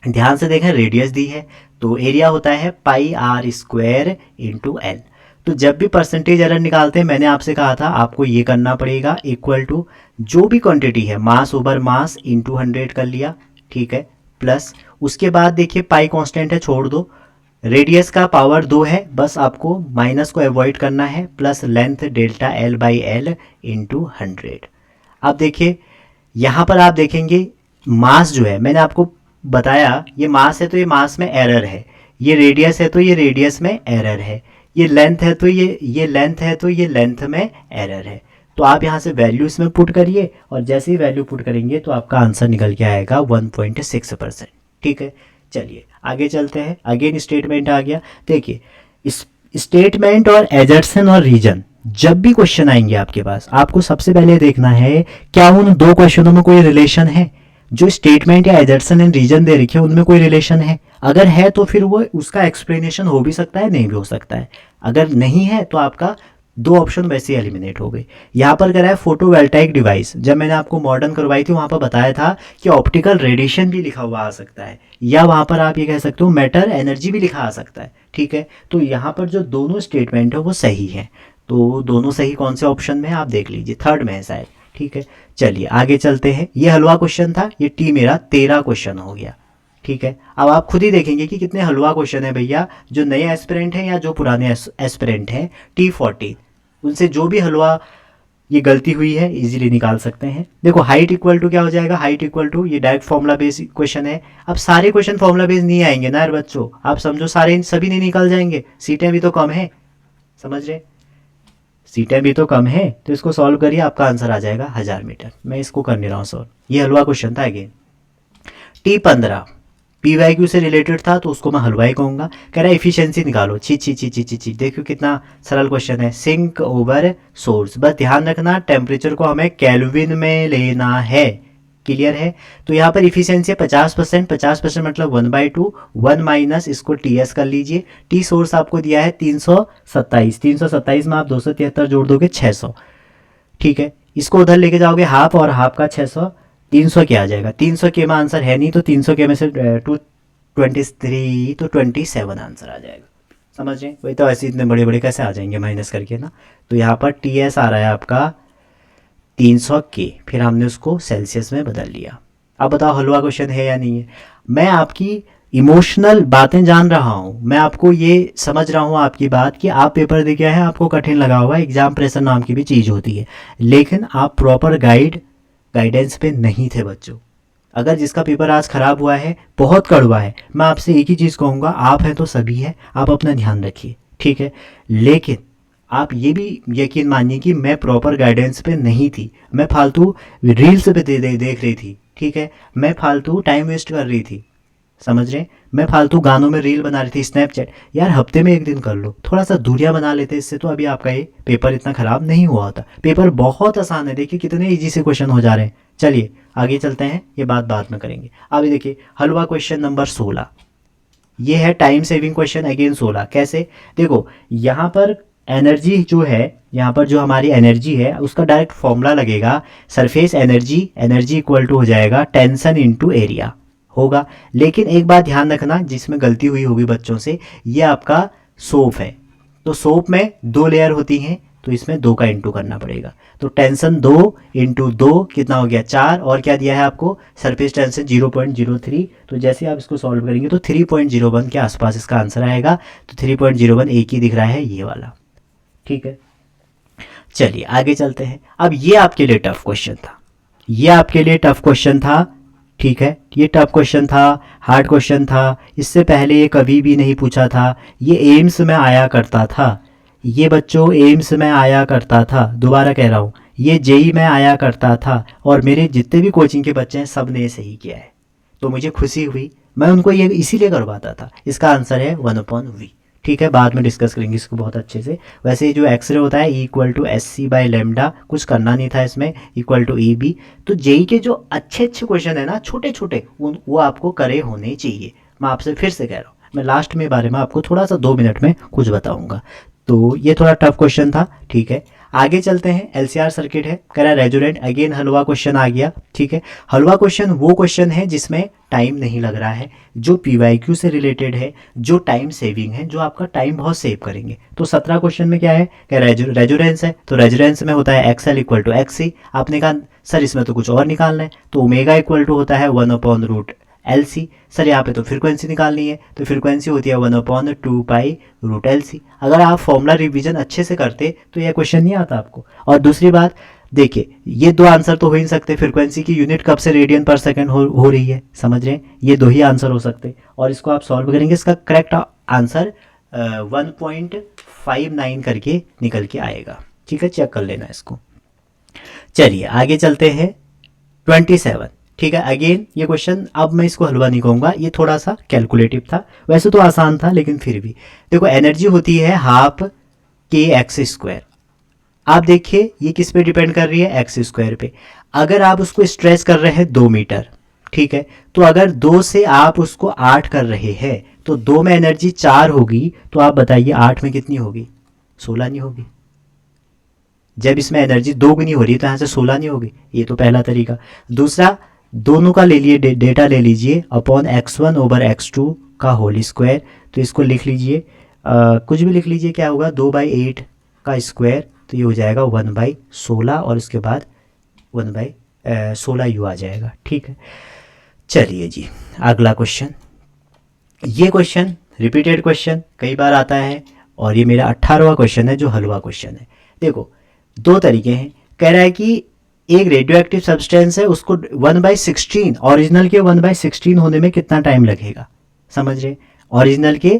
ध्यान से देखें रेडियस दी है, तो एरिया होता है πr² इंटू एल। तो जब भी परसेंटेज एरर निकालते हैं मैंने आपसे कहा था आपको ये करना पड़ेगा, इक्वल टू जो भी क्वांटिटी है मास ओवर मास इंटू 100 कर लिया। ठीक है, प्लस उसके बाद देखिए पाई कांस्टेंट है, छोड़ दो, रेडियस का पावर 2 है, बस आपको माइनस को अवॉइड करना है, plus length delta L/L into 100। अब देखिए यहाँ पर आप देखेंगे मास जो है मैंने आपको बताया ये मास है तो ये मास में एरर है, ये रेडियस है तो ये रेडियस में एरर है, ये लेंथ है तो ये लेंथ है तो ये लेंथ में एरर है। तो आप यहाँ से वैल्यू इसमें पुट करिए और जैसे ही वैल्यू पुट करेंगे तो आपका आंसर निकल के आएगा 1.6%। ठीक है, चलिए आगे चलते हैं। अगेन स्टेटमेंट आ गया, देखिए इस स्टेटमेंट और एजर्सन और रीजन जब भी क्वेश्चन आएंगे आपके पास आपको सबसे पहले देखना है क्या उन दो क्वेश्चनों में कोई रिलेशन है। जो स्टेटमेंट या एजर्सन एंड रीजन दे रखे हैं उनमें कोई रिलेशन है, अगर है तो फिर वो उसका एक्सप्लेनेशन हो भी सकता है नहीं भी हो सकता है, अगर नहीं है तो आपका दो ऑप्शन वैसे ही एलिमिनेट हो गए। यहाँ पर कह रहा है फोटोवोल्टाइक डिवाइस, जब मैंने आपको मॉडर्न करवाई थी वहाँ पर बताया था कि ऑप्टिकल रेडिएशन भी लिखा हुआ आ सकता है, या वहाँ पर आप ये कह सकते हो मैटर एनर्जी भी लिखा आ सकता है। ठीक है, तो यहाँ पर जो दोनों स्टेटमेंट है वो सही है। तो दोनों सही कौन से ऑप्शन में है आप देख लीजिए, थर्ड में है शायद। ठीक है, चलिए आगे चलते हैं। ये हलवा क्वेश्चन था, ये टी मेरा 13 क्वेश्चन हो गया। ठीक है, अब आप खुद ही देखेंगे कि कितने हलवा क्वेश्चन है भैया, जो नए एस्पिरेंट हैं या जो पुराने एस्पिरेंट हैं T40, उनसे जो भी हलवा ये गलती हुई है इजीली निकाल सकते हैं। देखो हाइट इक्वल टू क्या हो जाएगा, हाइट इक्वल टू ये डायरेक्ट फॉर्मूला बेस क्वेश्चन है। अब सारे क्वेश्चन फॉर्मूला बेस नहीं आएंगे ना यार बच्चों, आप समझो सारे सभी नहीं निकल जाएंगे, सीटें भी तो कम है, समझ रहे, सीटें भी तो कम है। तो इसको सॉल्व करिए, आपका आंसर आ जाएगा 1000 मीटर। मैं इसको कर नहीं रहा हूँ सॉल्व, ये हलवा क्वेश्चन था। अगेन T15 PYQ से रिलेटेड था तो उसको मैं हलवाई कहूँगा। कह रहा है इफिशियंसी निकालो, ची ची ची ची ची ची, देखो कितना सरल क्वेश्चन है, सिंक ओवर सोर्स। बस ध्यान रखना टेम्परेचर को हमें केल्विन में लेना है, क्लियर है। तो यहाँ पर इफिशियंसी है 50%, 50% मतलब 1/2, 1 माइनस इसको TS कर लीजिए। टी सोर्स आपको दिया है 327, 327 में आप 273 जोड़ दोगे 600। ठीक है, इसको उधर लेके जाओगे हाफ, और हाफ का 600, 300 के आ जाएगा। 300 के में आंसर है नहीं, तो 300 के में से 223 तो 27 आंसर आ जाएगा। समझ रहे हैं, वही तो ऐसे इतने बड़े बड़े कैसे आ जाएंगे माइनस करके ना। तो यहाँ पर TS आ रहा है आपका 300 के, फिर हमने उसको सेल्सियस में बदल लिया। अब बताओ हलवा क्वेश्चन है या नहीं है। मैं आपकी इमोशनल बातें जान रहा हूँ, मैं आपको ये समझ रहा हूँ आपकी बात कि आप पेपर दे के आए हैं, आपको कठिन लगा हुआ है, एग्जाम प्रेशर नाम की भी चीज़ होती है, लेकिन आप प्रॉपर गाइडेंस पे नहीं थे बच्चों। अगर जिसका पेपर आज खराब हुआ है, बहुत कड़वा है, मैं आपसे एक ही चीज़ कहूँगा, आप हैं तो सभी है, आप अपना ध्यान रखिए। ठीक है, लेकिन आप ये भी यकीन मानिए कि मैं प्रॉपर गाइडेंस पे नहीं थी, मैं फालतू रील्स पे देख रही थी। ठीक है, मैं फालतू टाइम वेस्ट कर रही थी, समझ रहे हैं, मैं फालतू गानों में रील बना रही थी, स्नैपचैट। यार हफ्ते में एक दिन कर लो, थोड़ा सा दूरियां बना लेते, इससे तो अभी आपका ये पेपर इतना खराब नहीं हुआ होता। पेपर बहुत आसान है, देखिए कितने इजी से क्वेश्चन हो जा रहे हैं। चलिए आगे चलते हैं, ये बात बाद में करेंगे। अभी देखिए हलवा क्वेश्चन नंबर 16, ये है टाइम सेविंग क्वेश्चन। अगेन 16 कैसे, देखो यहाँ पर एनर्जी जो है, यहाँ पर जो हमारी एनर्जी है उसका डायरेक्ट फॉर्मूला लगेगा, surface energy, energy equal to हो जाएगा टेंशन इनटू एरिया होगा। लेकिन एक बात ध्यान रखना जिसमें गलती हुई होगी बच्चों से, ये आपका सोप है, तो सोप में 2 लेयर होती हैं, तो इसमें 2 का इंटू करना पड़ेगा। तो टेंशन 2 इंटू 2 कितना हो गया 4, और क्या दिया है आपको, सरफेस टेंशन 0.03। तो जैसे आप इसको सॉल्व करेंगे तो 3.01 के आसपास इसका आंसर आएगा। तो 3.01 एक ही दिख रहा है, ये वाला। ठीक है, चलिए आगे चलते हैं। अब ये आपके लिए टफ क्वेश्चन था, ये आपके लिए टफ क्वेश्चन था। ठीक है, ये टफ क्वेश्चन था, हार्ड क्वेश्चन था, इससे पहले ये कभी भी नहीं पूछा था। ये एम्स में आया करता था, ये बच्चों एम्स में आया करता था, दोबारा कह रहा हूँ, ये जेई में आया करता था, और मेरे जितने भी कोचिंग के बच्चे हैं सब ने ये सही किया है, तो मुझे खुशी हुई, मैं उनको ये इसीलिए करवाता था। इसका आंसर है 1/v। ठीक है, बाद में डिस्कस करेंगे इसको बहुत अच्छे से। वैसे जो एक्सरे होता है E=SC/λ, कुछ करना नहीं था इसमें, =EB। तो जेई के जो अच्छे अच्छे क्वेश्चन है ना, छोटे छोटे, वो आपको करे होने चाहिए। मैं आपसे फिर से कह रहा हूँ, मैं लास्ट में बारे में आपको थोड़ा सा 2 मिनट में कुछ बताऊंगा। तो ये थोड़ा टफ क्वेश्चन था। ठीक है, आगे चलते हैं। LCR सर्किट है, कह रहा है रेजोनेंट। अगेन हलवा क्वेश्चन आ गया। ठीक है, हलवा क्वेश्चन वो क्वेश्चन है जिसमें टाइम नहीं लग रहा है, जो PYQ से रिलेटेड है, जो टाइम सेविंग है, जो आपका टाइम बहुत सेव करेंगे। तो 17 क्वेश्चन में क्या है, क्या रेजोनेंस है, तो रेजोनेंस में होता है XL = XC। आपने कहा सर इसमें तो कुछ और निकालना है, तो ओमेगा इक्वल टू होता है 1/√LC। सर यहाँ पे तो फ्रीक्वेंसी निकालनी है, तो फ्रीक्वेंसी होती है 1/2π√LC। अगर आप फॉर्मूला रिवीजन अच्छे से करते तो यह क्वेश्चन नहीं आता आपको। और दूसरी बात देखिए, ये 2 आंसर तो हो ही नहीं सकते, फ्रीक्वेंसी की यूनिट कब से रेडियन पर सेकंड हो रही है, समझ रहे हैं, ये 2 ही आंसर हो सकते। और इसको आप सॉल्व करेंगे, इसका करेक्ट आंसर 1.59 करके निकल के आएगा। ठीक है, चेक कर लेना इसको। चलिए आगे चलते हैं 27। ठीक है, अगेन ये क्वेश्चन, अब मैं इसको हलवा नहीं कहूँगा, ये थोड़ा सा कैलकुलेटिव था, वैसे तो आसान था लेकिन फिर भी। देखो एनर्जी होती है ½ kx²। आप देखिए ये किस पे डिपेंड कर रही है, x² पे। अगर आप उसको स्ट्रेच कर रहे हैं 2 मीटर, ठीक है, तो अगर 2 से आप उसको 8 कर रहे हैं, तो 2 में एनर्जी 4 होगी, तो आप बताइए 8 में कितनी होगी, 16 नहीं होगी। जब इसमें एनर्जी दोगुनी हो रही है तो यहाँ से 16 नहीं होगी, ये तो पहला तरीका। दूसरा, दोनों का ले लिए डेटा ले लीजिए अपॉन x1/x2 का होल स्क्वायर, तो इसको लिख लीजिए कुछ भी लिख लीजिए, क्या होगा 2/8 का स्क्वायर, तो ये हो जाएगा 1/16 और उसके बाद 1/16 आ जाएगा। ठीक है, चलिए जी अगला क्वेश्चन। ये क्वेश्चन रिपीटेड क्वेश्चन कई बार आता है और ये मेरा 18वां क्वेश्चन है जो हलवा क्वेश्चन है। देखो दो तरीके हैं, कह रहा है कि एक रेडियो एक्टिव सब्सटेंस है, उसको 1/16 ओरिजिनल के 1/16 होने में कितना टाइम लगेगा, समझ रहे, ओरिजिनल के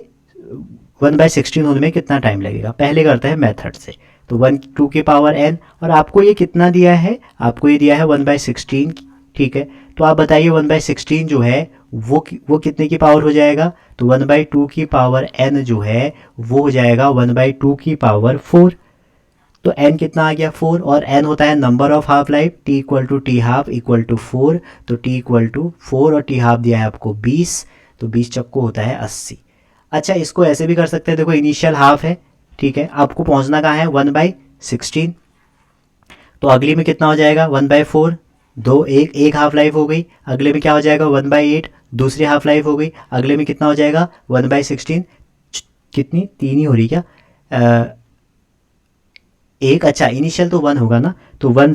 1/16 होने में कितना टाइम लगेगा। पहले करते हैं मेथड से, तो 1 की पावर n, और आपको ये कितना दिया है, आपको ये दिया है 1/16। ठीक है, तो आप बताइए 1/16 जो है वो कितने की पावर हो जाएगा, तो 1/2 की पावर n जो है वो हो जाएगा 1/2 की पावर 4। तो n कितना आ गया 4, और n होता है number of half life, t = t½ = 4, तो t = 4 और t½ दिया है आपको 20, तो 20 चक्को होता है 80। अच्छा इसको ऐसे भी कर सकते हैं, देखो इनिशियल हाफ है, ठीक है, आपको पहुंचना कहाँ है 1/16, तो अगली में कितना हो जाएगा 1/4, एक हाफ लाइफ हो गई, अगले में क्या हो जाएगा 1/8, दूसरी हाफ लाइफ हो गई, अगले में कितना हो जाएगा 1/16, कितनी 3 ही हो रही क्या, एक, अच्छा इनिशियल तो 1 होगा ना, तो 1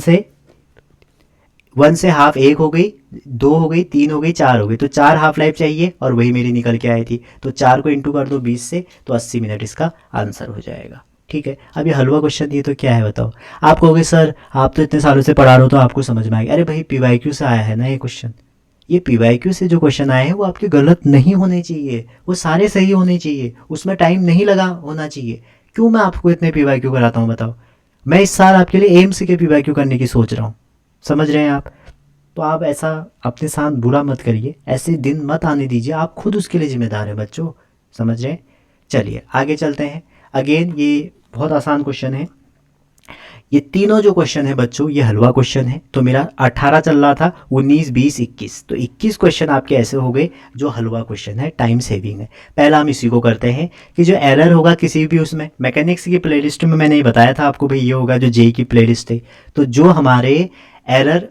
से हाफ 1 हो गई, 2 हो गई, 3 हो गई, 4 हो गई, तो 4 हाफ लाइफ चाहिए और वही मेरी निकल के आई थी, तो 4 को इंटू कर दो 20 से, तो 80 मिनट इसका आंसर हो जाएगा। ठीक है, अब ये हलवा क्वेश्चन दिए तो क्या है बताओ। आप कहोगे सर आप तो इतने सालों से पढ़ा रहे हो तो आपको समझ में आएगा, अरे भाई PYQ से आया है ना ये क्वेश्चन, ये PYQ से जो क्वेश्चन आए हैं वो आपके गलत नहीं होने चाहिए, वो सारे सही होने चाहिए, उसमें टाइम नहीं लगा होना चाहिए। क्यों मैं आपको इतने PYQ कराता हूँ बताओ, मैं इस साल आपके लिए एम्स के PYQ करने की सोच रहा हूँ, समझ रहे हैं आप। तो आप ऐसा अपने साथ बुरा मत करिए, ऐसे दिन मत आने दीजिए, आप खुद उसके लिए जिम्मेदार हैं बच्चों, समझ रहे हैं। चलिए आगे चलते हैं। अगेन ये बहुत आसान क्वेश्चन है, ये तीनों जो क्वेश्चन है बच्चों ये हलवा क्वेश्चन है। तो मेरा 18 चल रहा था, 19, 20, 21, तो 21 क्वेश्चन आपके ऐसे हो गए जो हलवा क्वेश्चन है, टाइम सेविंग है। पहला हम इसी को करते हैं कि जो एरर होगा किसी भी उसमें, मैकेनिक्स की प्लेलिस्ट में मैंने बताया था आपको भाई ये होगा जो जेई की प्लेलिस्ट थी, तो जो हमारे एरर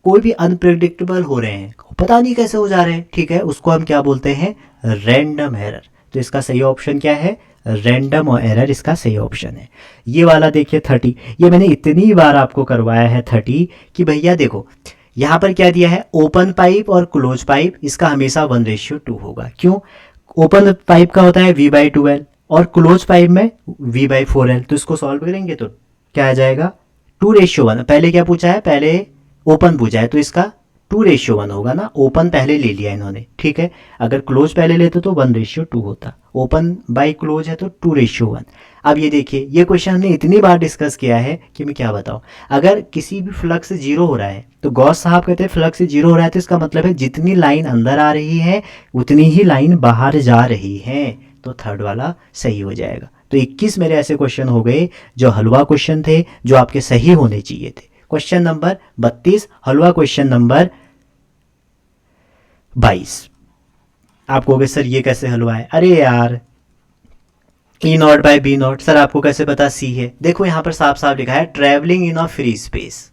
कोई भी अनप्रेडिक्टेबल हो रहे हैं, पता नहीं कैसे हो जा रहे हैं, ठीक है, उसको हम क्या बोलते हैं रैंडम एरर। तो इसका सही ऑप्शन क्या है, रैंडम और एरर इसका सही ऑप्शन है। ये वाला देखिए 30, ये मैंने इतनी बार आपको करवाया है 30 कि भैया देखो यहाँ पर क्या दिया है, ओपन पाइप और क्लोज पाइप, इसका हमेशा 1:2 होगा। क्यों, ओपन पाइप का होता है V/2L और क्लोज पाइप में V/4L। तो इसको सॉल्व करेंगे तो क्या आ जाएगा 2:1। पहले क्या पूछा है, पहले ओपन पूछा है, तो इसका 2:1 होगा ना, ओपन पहले ले लिया इन्होंने, ठीक है। अगर क्लोज पहले लेते तो 1:2 होता, ओपन बाय क्लोज है तो 2:1। अब ये देखिए ये क्वेश्चन हमने इतनी बार डिस्कस किया है कि मैं क्या बताऊं। अगर किसी भी फ्लक्स 0 हो रहा है तो गॉस साहब कहते हैं फ्लक्स 0 हो रहा है तो इसका मतलब है जितनी लाइन अंदर आ रही है उतनी ही लाइन बाहर जा रही है, तो थर्ड वाला सही हो जाएगा। तो 21 मेरे ऐसे क्वेश्चन हो गए जो हलवा क्वेश्चन थे, जो आपके सही होने चाहिए थे। क्वेश्चन नंबर 32 हलवा क्वेश्चन नंबर 22। आप कहोगे सर ये कैसे हलवा है, अरे यार E0/B0, सर आपको कैसे पता C है, देखो यहाँ पर साफ साफ लिखा है travelling in a free space.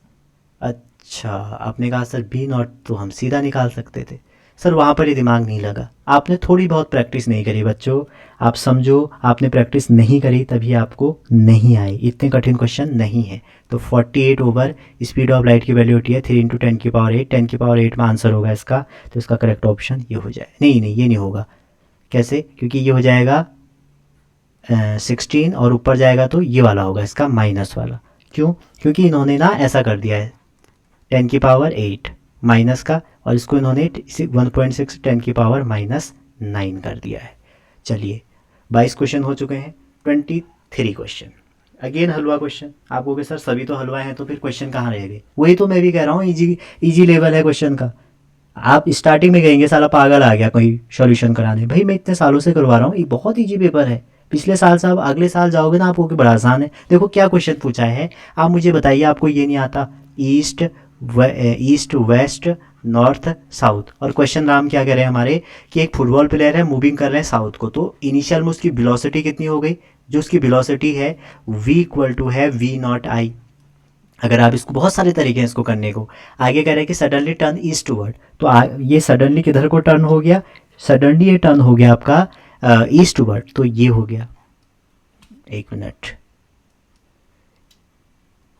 अच्छा आपने कहा सर B0 तो हम सीधा निकाल सकते थे, सर वहाँ पर ही दिमाग नहीं लगा, आपने थोड़ी बहुत प्रैक्टिस नहीं करी बच्चों, आप समझो आपने प्रैक्टिस नहीं करी तभी आपको नहीं आई, इतने कठिन क्वेश्चन नहीं है। तो 48 ओवर स्पीड ऑफ लाइट की वैल्यू होती है 3 × 10⁸, 10⁸ में आंसर होगा इसका, तो इसका करेक्ट ऑप्शन ये हो जाए, नहीं ये नहीं होगा, कैसे, क्योंकि ये हो जाएगा 16 और ऊपर जाएगा तो ये वाला होगा इसका माइनस वाला। क्यों, क्योंकि इन्होंने ना ऐसा कर दिया है 10⁸ माइनस का, और इसको इन्होंने 1.6 10⁻⁻9 कर दिया है। चलिए 22 क्वेश्चन हो चुके हैं। 23 क्वेश्चन अगेन हलवा क्वेश्चन। आप कहोगे सर सभी तो हलवा हैं तो फिर क्वेश्चन कहाँ रह गए, वही तो मैं भी कह रहा हूँ, इजी लेवल है क्वेश्चन का। आप स्टार्टिंग में कहेंगे साला पागल आ गया कोई सॉल्यूशन कराने, भाई मैं इतने सालों से करवा रहा हूँ, ये बहुत ईजी पेपर है। पिछले साल से आप अगले साल जाओगे ना आपको बड़ा आसान है। देखो क्या क्वेश्चन पूछा है, आप मुझे बताइए, आपको ये नहीं आता, ईस्ट वेस्ट नॉर्थ साउथ, और क्वेश्चन नाम क्या कह रहे हैं हमारे कि एक फुटबॉल प्लेयर है मूविंग कर रहे हैं साउथ को, तो इनिशियल में उसकी वेलोसिटी कितनी हो गई, जो उसकी वेलोसिटी है V = है V0I, अगर आप इसको बहुत सारे तरीके हैं इसको करने को। आगे कह रहे हैं कि सडनली टर्न ईस्टवर्ड, तो ये सडनली किधर को टर्न हो गया, सडनली ये टर्न हो गया आपका ईस्टवर्ड, तो ये हो गया, एक मिनट,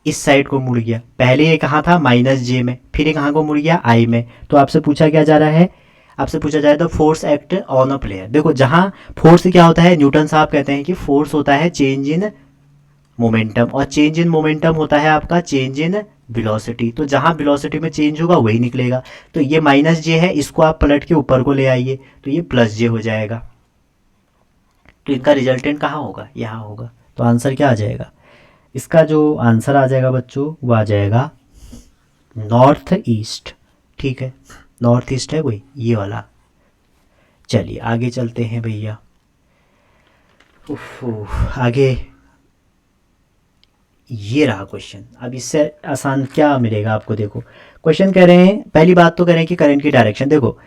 इस साइड को मुड़ गया। पहले ये कहाँ था, -j में, फिर ये कहाँ को मुड़ गया, I में। तो आपसे पूछा क्या जा रहा है, आपसे पूछा जाए तो force act on a player. देखो जहाँ फोर्स क्या होता है, न्यूटन साहब कहते हैं कि फोर्स होता है चेंज इन मोमेंटम, और चेंज इन मोमेंटम होता है आपका चेंज इन वेलोसिटी। तो जहाँ वेलोसिटी में चेंज होगा वही निकलेगा। तो ये -j है, इसको आप पलट के ऊपर को ले आइए तो ये +j हो जाएगा। तो इनका रिजल्टेंट कहाँ होगा, यहाँ होगा। तो आंसर क्या आ जाएगा, इसका जो आंसर आ जाएगा बच्चों वो आ जाएगा नॉर्थ ईस्ट। ठीक है, नॉर्थ ईस्ट है कोई, ये वाला। चलिए आगे चलते हैं भैया। आगे ये रहा क्वेश्चन। अब इससे आसान क्या मिलेगा आपको, देखो क्वेश्चन कह रहे हैं, पहली बात तो कह रहे हैं कि करंट की डायरेक्शन, देखो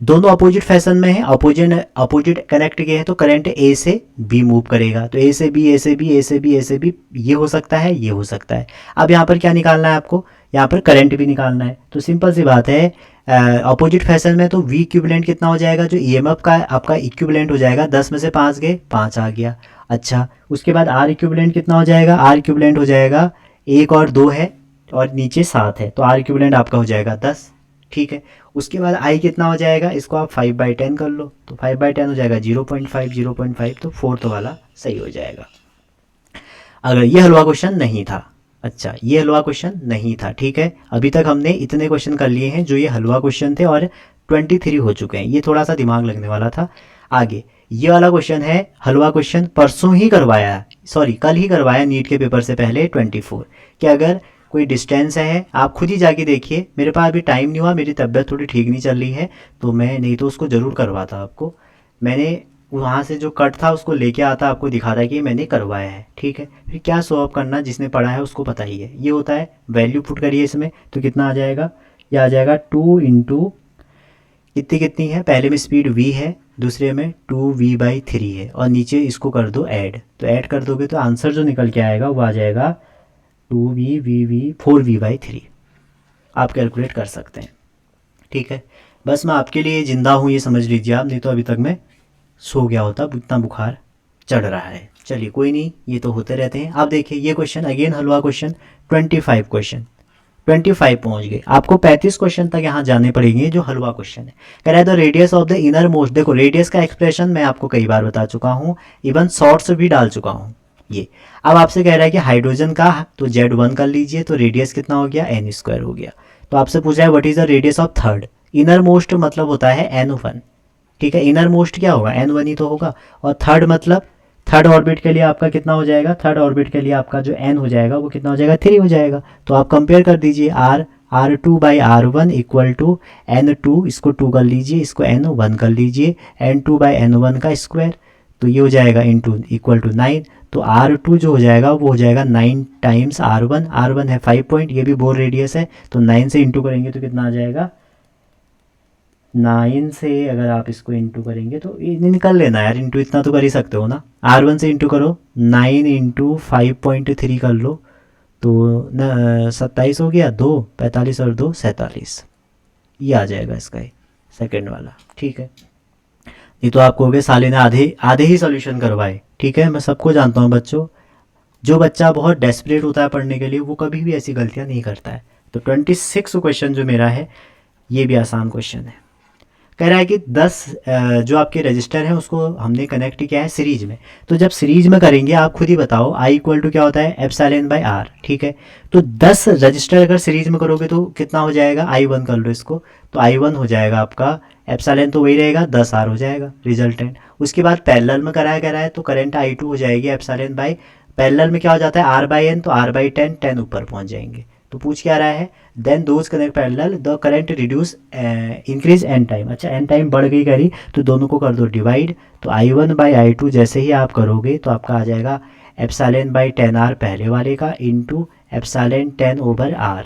दोनों अपोजिट फैशन में है, अपोजिट कनेक्ट किए हैं, तो करंट ए से बी मूव करेगा। तो ए से बी, ए से बी, ए से बी, ए से बी, ये हो सकता है, ये हो सकता है। अब यहाँ पर क्या निकालना है आपको, यहाँ पर करंट भी निकालना है। तो सिंपल सी बात है, अपोजिट फैशन में तो वी इक्विवेलेंट कितना हो जाएगा, जो ईएमएफ का आपका इक्विवेलेंट हो जाएगा, 10 में से 5 गए, 5 आ गया। अच्छा, उसके बाद आर इक्विवेलेंट कितना हो जाएगा, आर इक्विवेलेंट हो जाएगा 1 और 2 है और नीचे 7 है, तो आर इक्विवेलेंट आपका हो जाएगा 10। ठीक है, उसके बाद आई कितना हो जाएगा, इसको आप 5/10 कर लो, तो 5/10 हो जाएगा 0.5, 0.5, तो फोर्थ वाला सही हो जाएगा। अगर ये हलवा क्वेश्चन नहीं था, अच्छा ये हलवा क्वेश्चन नहीं था, ठीक है। अभी तक हमने इतने क्वेश्चन कर लिए हैं जो ये हलवा क्वेश्चन थे और 23 हो चुके हैं, ये थोड़ा सा दिमाग लगने वाला था। आगे ये वाला क्वेश्चन है हलवा क्वेश्चन, परसों ही करवाया, सॉरी कल ही करवाया नीट के पेपर से पहले 24, कि अगर कोई डिस्टेंस है, आप खुद ही जाके देखिए, मेरे पास अभी टाइम नहीं हुआ, मेरी तबीयत थोड़ी ठीक नहीं चल रही है, तो मैं नहीं तो उसको ज़रूर करवाता आपको। मैंने वहाँ से जो कट था उसको लेके आता, आपको दिखाता कि मैंने करवाया है, ठीक है। फिर क्या शो ऑफ करना, जिसने पढ़ा है उसको पता ही है। ये होता है, वैल्यू पुट करिए इसमें, तो कितना आ जाएगा, ये आ जाएगा 2 इंटू कितनी कितनी है, पहले में स्पीड v है, दूसरे में 2v/3 है, और नीचे इसको कर दो ऐड, तो ऐड कर दोगे तो आंसर जो निकल के आएगा वो आ जाएगा 4v/3। आप कैलकुलेट कर सकते हैं, ठीक है। बस मैं आपके लिए ज़िंदा हूँ ये समझ लीजिए आप, नहीं तो अभी तक मैं सो गया होता, इतना बुखार चढ़ रहा है। चलिए कोई नहीं, ये तो होते रहते हैं। आप देखिए ये क्वेश्चन अगेन हलवा क्वेश्चन, 25 क्वेश्चन, 25 पहुंच गए, आपको 35 क्वेश्चन तक यहाँ जाने पड़ेंगे जो हलवा क्वेश्चन है। कह रहा है the radius of the inner most, देखो रेडियस का एक्सप्रेशन मैं आपको कई बार बता चुका हूँ, इवन शॉर्ट्स भी डाल चुका हूँ ये। अब आपसे कह रहा है कि हाइड्रोजन का, तो Z1 कर लीजिए, तो रेडियस कितना हो गया, n² हो गया। तो आपसे पूछा है what is the radius of third, inner most मतलब होता है n1, ठीक है। इनर मोस्ट क्या होगा, n1 ही तो होगा। और थर्ड मतलब थर्ड ऑर्बिट के लिए आपका कितना हो जाएगा, थर्ड ऑर्बिट के लिए आपका जो n हो जाएगा वो कितना हो जाएगा, 3 हो जाएगा। तो आप कंपेयर कर दीजिए, r2/r1 इक्वल टू n2, इसको 2 कर लीजिए, इसको n1 कर लीजिए, n2/n1 का स्क्वायर, तो ये हो जाएगा इंटू इक्वल टू 9। तो R2 जो हो जाएगा वो हो जाएगा 9 टाइम्स R1, R1 है 5 पॉइंट, ये भी बोर रेडियस है, तो 9 से इंटू करेंगे तो कितना आ जाएगा, 9 से अगर आप इसको इंटू करेंगे तो निकल लेना यार, इंटू इतना तो कर ही सकते हो ना। R1 से इंटू करो, 9 इंटू 5.3 कर लो, तो 27 हो गया, 2 45 और 2 47, ये आ जाएगा इसका सेकंड वाला, ठीक है। नहीं तो आप कहोगे साले ने आधे आधे ही सॉल्यूशन करवाए, ठीक है। मैं सबको जानता हूँ बच्चों, जो बच्चा बहुत डेस्परेट होता है पढ़ने के लिए वो कभी भी ऐसी गलतियाँ नहीं करता है। तो 26 क्वेश्चन जो मेरा है ये भी आसान क्वेश्चन है। कह रहा है कि 10 जो आपके रजिस्टर हैं उसको हमने कनेक्ट किया है सीरीज में, तो जब सीरीज में करेंगे आप खुद ही बताओ, I इक्वल टू क्या होता है, ε/r, ठीक है। तो 10 रजिस्टर अगर सीरीज में करोगे तो कितना हो जाएगा, I1 कर लो इसको, तो I1 हो जाएगा आपका एप्सिलॉन, तो वही रहेगा 10R हो जाएगा रिजल्टेंट। उसके बाद पैरेलल में कराया कह रहा है, तो करंट I2 हो जाएगी एप्सिलॉन बाई, पैरेलल में क्या हो जाता है R/n, तो R/10, 10 ऊपर पहुंच जाएंगे। तो पूछ क्या रहा है, then those connect parallel the current reduce increase N time, अच्छा एन टाइम बढ़ गई करी तो दोनों को कर दो डिवाइड, तो I1/I2 जैसे ही आप करोगे तो आपका आ जाएगा ε/10R पहले वाले का इंटू ε/10/R,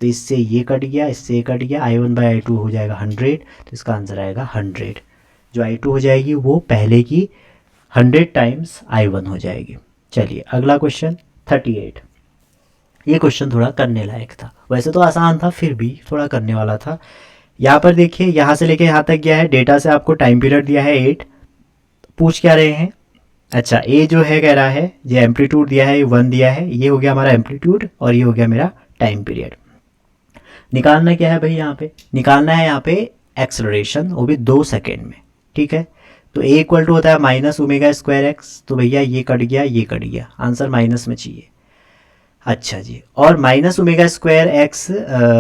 तो इससे ये कट गया, इससे ये कट गया, I1/I2 हो जाएगा 100, तो इसका आंसर आएगा 100। जो I2 हो जाएगी वो पहले की 100 टाइम्स I1 हो जाएगी। चलिए अगला क्वेश्चन 38, ये क्वेश्चन थोड़ा करने लायक था, वैसे तो आसान था फिर भी थोड़ा करने वाला था। यहाँ पर देखिए, यहाँ से लेके यहाँ तक गया है, डेटा से आपको टाइम पीरियड दिया है 8। पूछ क्या रहे हैं, अच्छा ए जो है कह रहा है ये एम्पलीट्यूड दिया है 1 दिया है, ये हो गया हमारा एम्पलीट्यूड और ये हो गया मेरा टाइम पीरियड। निकालना क्या है भाई, यहाँ पे निकालना है यहाँ पे एक्सलरेशन, वो भी 2 सेकेंड में। ठीक है, तो ए इक्वल टू होता है माइनस ओमेगा स्क्वायर एक्स, तो भैया ये कट गया ये कट गया, आंसर माइनस में चाहिए। अच्छा जी, और minus omega square x,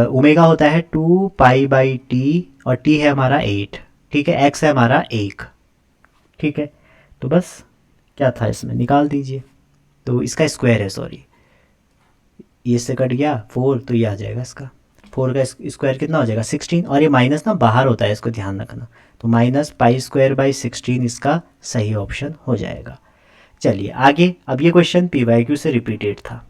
omega होता है 2 पाई/टी और टी है हमारा 8। ठीक है, एक्स है हमारा 1। ठीक है, तो बस क्या था इसमें, निकाल दीजिए। तो इसका स्क्वायर है, सॉरी ये से कट गया 4, तो ये आ जाएगा इसका 4 का स्क्वायर कितना हो जाएगा 16, और ये माइनस ना बाहर होता है, इसको ध्यान रखना। तो -π²/16 इसका सही ऑप्शन हो जाएगा। चलिए आगे, अब ये क्वेश्चन PYQ से रिपीटेड था।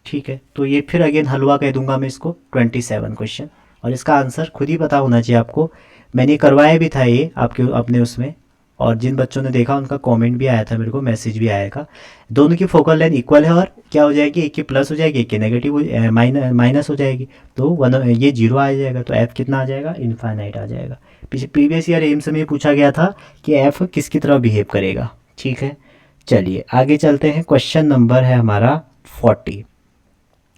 ठीक है, तो ये फिर अगेन हलवा कह दूंगा मैं इसको, 27 क्वेश्चन, और इसका आंसर खुद ही पता होना चाहिए आपको। मैंने करवाया भी था ये आपके अपने उसमें, और जिन बच्चों ने देखा उनका कमेंट भी आया था मेरे को, मैसेज भी आएगा। दोनों की फोकल लेंथ इक्वल है, और क्या हो जाएगी, एक की प्लस हो जाएगी एक की नेगेटिव माइनस हो जाएगी, तो ये 0 आ जाएगा, तो एफ कितना आ जाएगा, इनफाइनाइट आ जाएगा। पीछे प्रीवियस ईयर एम्स में पूछा गया था कि एफ किसकी तरह बिहेव करेगा। ठीक है, चलिए आगे चलते हैं। क्वेश्चन नंबर है हमारा 40।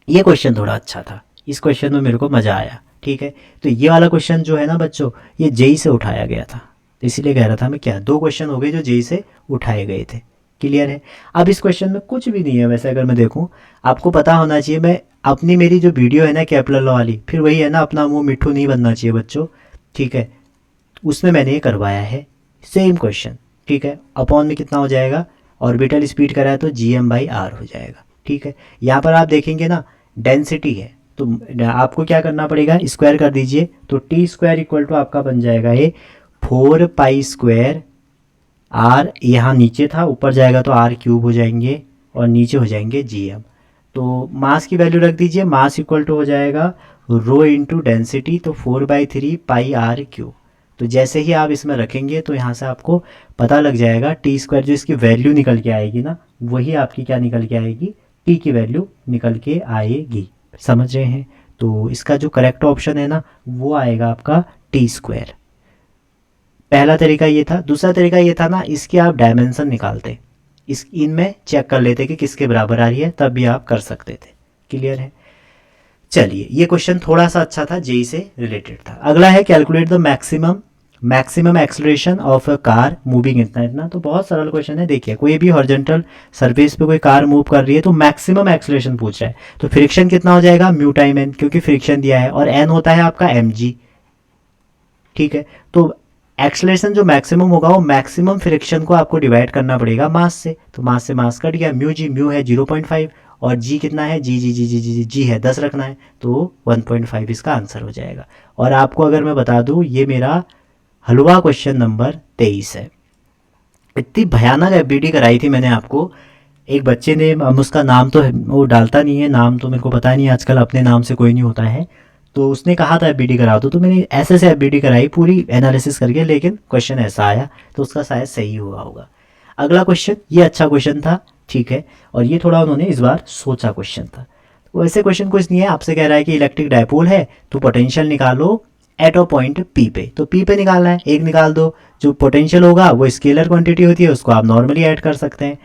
ये क्वेश्चन थोड़ा अच्छा था, इस क्वेश्चन में मेरे को मज़ा आया। ठीक है, तो ये वाला क्वेश्चन जो है ना बच्चों, ये जेई से उठाया गया था, इसीलिए कह रहा था मैं, क्या 2 क्वेश्चन हो गए जो जेई से उठाए गए थे। क्लियर है, अब इस क्वेश्चन में कुछ भी नहीं है वैसे, अगर मैं देखूं आपको पता होना चाहिए। मैं अपनी मेरी जो वीडियो है ना कैपलर लॉ वाली, फिर वही है ना, अपना मुंह मिट्ठू नहीं बनना चाहिए बच्चों। ठीक है, उसमें मैंने ये करवाया है सेम क्वेश्चन। ठीक है, अपॉन में कितना हो जाएगा, ऑर्बिटल स्पीड कराया तो gm/r हो जाएगा। ठीक है, यहाँ पर आप देखेंगे ना डेंसिटी है, तो आपको क्या करना पड़ेगा, स्क्वायर कर दीजिए, तो t² इक्वल टू आपका बन जाएगा ये 4π², r यहाँ नीचे था, ऊपर जाएगा तो r³ हो जाएंगे, और नीचे हो जाएंगे gm। तो मास की वैल्यू रख दीजिए, मास इक्वल टू हो जाएगा रो इंटू डेंसिटी, तो 4/3πr³। तो जैसे ही आप इसमें रखेंगे तो यहाँ से आपको पता लग जाएगा t² जो इसकी वैल्यू निकल के आएगी ना, वही आपकी क्या निकल के आएगी, t की वैल्यू निकल के आएगी। समझ रहे हैं, तो इसका जो करेक्ट ऑप्शन है ना वो आएगा आपका t²। पहला तरीका ये था। दूसरा तरीका ये था ना, इसके आप डायमेंशन निकालते, इस इनमें चेक कर लेते कि किसके बराबर आ रही है, तब भी आप कर सकते थे। क्लियर है, चलिए ये क्वेश्चन थोड़ा सा अच्छा था, जेई से रिलेटेड था। अगला है calculate the maximum acceleration of a car moving इतना इतना। तो बहुत सरल क्वेश्चन है, देखिए कोई भी हॉरिजॉन्टल सरफेस पे कोई कार मूव कर रही है तो मैक्सिमम एक्सेलरेशन पूछ रहा है, तो फ्रिक्शन कितना हो जाएगा, म्यू टाइम एन, क्योंकि फ्रिक्शन दिया है, और एन होता है आपका mg। ठीक है, तो एक्सेलरेशन जो मैक्सिमम होगा वो मैक्सिमम फ्रिक्शन को आपको डिवाइड करना पड़ेगा मास से, तो मास से मास कट गया, म्यू है 0.5, और जी कितना है, जी है 10 रखना है, तो 1.5 इसका आंसर हो जाएगा। और आपको अगर मैं बता दूं, ये मेरा हलवा क्वेश्चन नंबर 23 है। इतनी भयानक एफबीडी कराई थी मैंने आपको, एक बच्चे ने, अब उसका नाम तो वो डालता नहीं है, नाम तो मेरे को पता नहीं, आजकल अपने नाम से कोई नहीं होता है, तो उसने कहा था एफबीडी करा दो, तो मैंने ऐसे से एफबीडी कराई पूरी एनालिसिस करके, लेकिन क्वेश्चन ऐसा आया, तो उसका शायद सही हुआ होगा। अगला क्वेश्चन, ये अच्छा क्वेश्चन था। ठीक है, और ये थोड़ा उन्होंने इस बार सोचा क्वेश्चन था। वैसे क्वेश्चन कुछ नहीं है, आपसे कह रहा है कि इलेक्ट्रिक डायपोल है तो पोटेंशियल निकालो एट अ पॉइंट पी पे, तो पी पे निकालना है, एक निकाल दो। जो पोटेंशियल होगा वो स्केलर क्वांटिटी होती है, उसको आप नॉर्मली ऐड कर सकते हैं।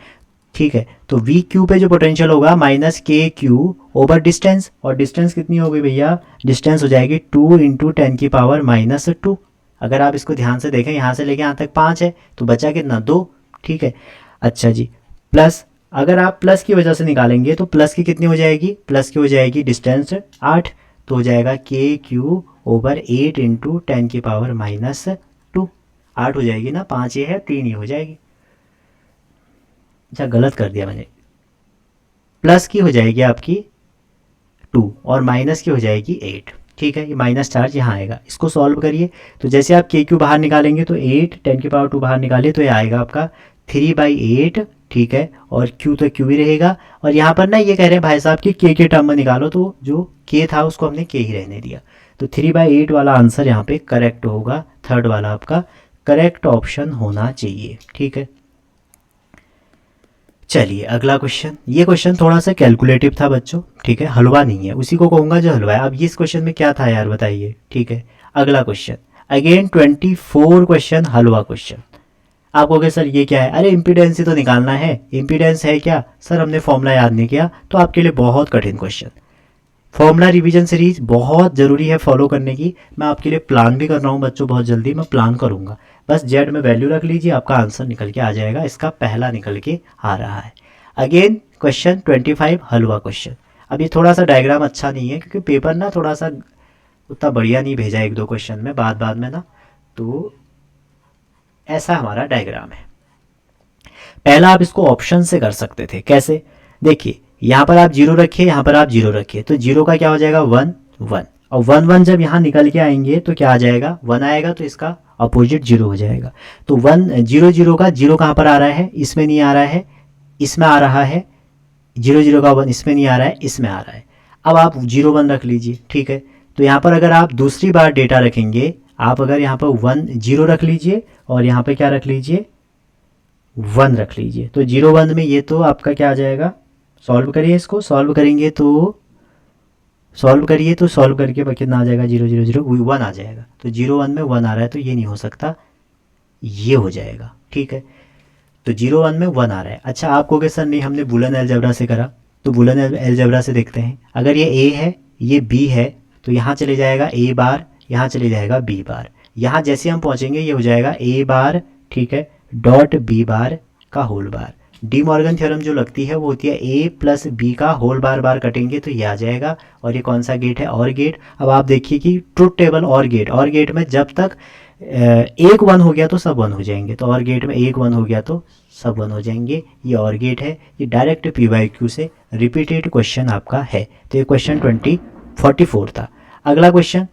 ठीक है, तो वी क्यू पे जो पोटेंशियल होगा -kq ओवर डिस्टेंस, और डिस्टेंस कितनी होगी भैया, डिस्टेंस हो जाएगी 2 × 10⁻²। अगर आप इसको ध्यान से देखें, यहाँ से लेके यहाँ तक 5 है, तो बचा कितना, 2। ठीक है, अच्छा जी, प्लस अगर आप प्लस की वजह से निकालेंगे तो प्लस की कितनी हो जाएगी, प्लस की हो जाएगी डिस्टेंस 8, तो हो जाएगा kq ओवर 8 × 10⁻²। 8 हो जाएगी ना, 5 ये है, 3 ये हो जाएगी। अच्छा गलत कर दिया मैंने, प्लस की हो जाएगी आपकी 2 और माइनस की हो जाएगी 8। ठीक है, ये माइनस चार्ज यहाँ आएगा, इसको सॉल्व करिए। तो जैसे आप kq बाहर निकालेंगे तो 8 10⁻² बाहर निकालिए, तो ये आएगा आपका 3/8। ठीक है, और q तो q ही रहेगा, और यहाँ पर ना ये कह रहे हैं भाई साहब कि k के टर्म में निकालो, तो जो k था उसको हमने k ही रहने दिया, तो 3/8 वाला आंसर यहाँ पे करेक्ट होगा, थर्ड वाला आपका करेक्ट ऑप्शन होना चाहिए। ठीक है, चलिए अगला क्वेश्चन, ये क्वेश्चन थोड़ा सा कैलकुलेटिव था बच्चों, ठीक है, हलवा नहीं है, उसी को कहूँगा जो हलवा है। अब इस क्वेश्चन में क्या था यार बताइए, ठीक है। अगला क्वेश्चन अगेन 24 क्वेश्चन, हलवा क्वेश्चन। आप कहोगे सर ये क्या है, अरे इम्पीडेंस ही तो निकालना है। इम्पीडेंस है क्या सर, हमने फॉर्मूला याद नहीं किया, तो आपके लिए बहुत कठिन क्वेश्चन। फॉर्मूला रिवीजन सीरीज बहुत ज़रूरी है फॉलो करने की। मैं आपके लिए प्लान भी कर रहा हूँ बच्चों, बहुत जल्दी मैं प्लान करूँगा। बस जेड में वैल्यू रख लीजिए, आपका आंसर निकल के आ जाएगा। इसका पहला निकल के आ रहा है। अगेन क्वेश्चन 25 हलवा क्वेश्चन। अब ये थोड़ा सा डायग्राम अच्छा नहीं है क्योंकि पेपर ना थोड़ा सा उतना बढ़िया नहीं भेजा एक दो क्वेश्चन में, बाद में ना, तो ऐसा हमारा डायग्राम है। पहला आप इसको ऑप्शन से कर सकते थे, कैसे, देखिए यहाँ पर आप जीरो रखिए, यहाँ पर आप जीरो रखिए, तो जीरो का क्या हो जाएगा 1 1, और 1 1 जब यहाँ निकल के आएंगे तो क्या आ जाएगा 1 आएगा, तो इसका अपोजिट जीरो हो जाएगा। तो 1 0 0 का जीरो कहाँ पर आ रहा है, इसमें नहीं आ रहा है, इसमें आ रहा है। 0 0 का 1 इसमें नहीं आ रहा है, इसमें आ रहा है। अब आप 0 1 रख लीजिए, ठीक है। तो यहाँ पर अगर आप दूसरी बार डेटा रखेंगे, आप अगर यहाँ पर 1 0 रख लीजिए और यहाँ पे क्या रख लीजिए 1 रख लीजिए, तो 0 1 में ये तो आपका क्या आ जाएगा, सॉल्व करिए इसको, सॉल्व करेंगे तो सॉल्व करके कितना आ जाएगा 0 0 0 1 आ जाएगा। तो 0 1 में 1 आ रहा है, तो ये नहीं हो सकता, ये हो जाएगा, ठीक है। तो 0 1 में 1 आ रहा है। अच्छा आप कहोगे सर नहीं हमने बुलन अलजेब्रा से करा, तो बुलन अलजेब्रा से देखते हैं। अगर ये a है ये b है, तो यहाँ चले जाएगा a बार, यहाँ चले जाएगा b बार। यहाँ जैसे हम पहुँचेंगे ये हो जाएगा a बार, ठीक है, डॉट b बार का whole bar. De Morgan theorem जो लगती है वो होती है a प्लस बी का होल बार बार कटेंगे तो ये आ जाएगा। और ये कौन सा गेट है, और गेट। अब आप देखिए कि ट्रुथ टेबल और गेट में जब तक एक 1 हो गया तो सब 1 हो जाएंगे, तो और गेट में एक 1 हो गया तो सब 1 हो जाएंगे। ये और गेट है, ये डायरेक्ट PYQ से रिपीटेड क्वेश्चन आपका है। तो ये क्वेश्चन 44 था। अगला क्वेश्चन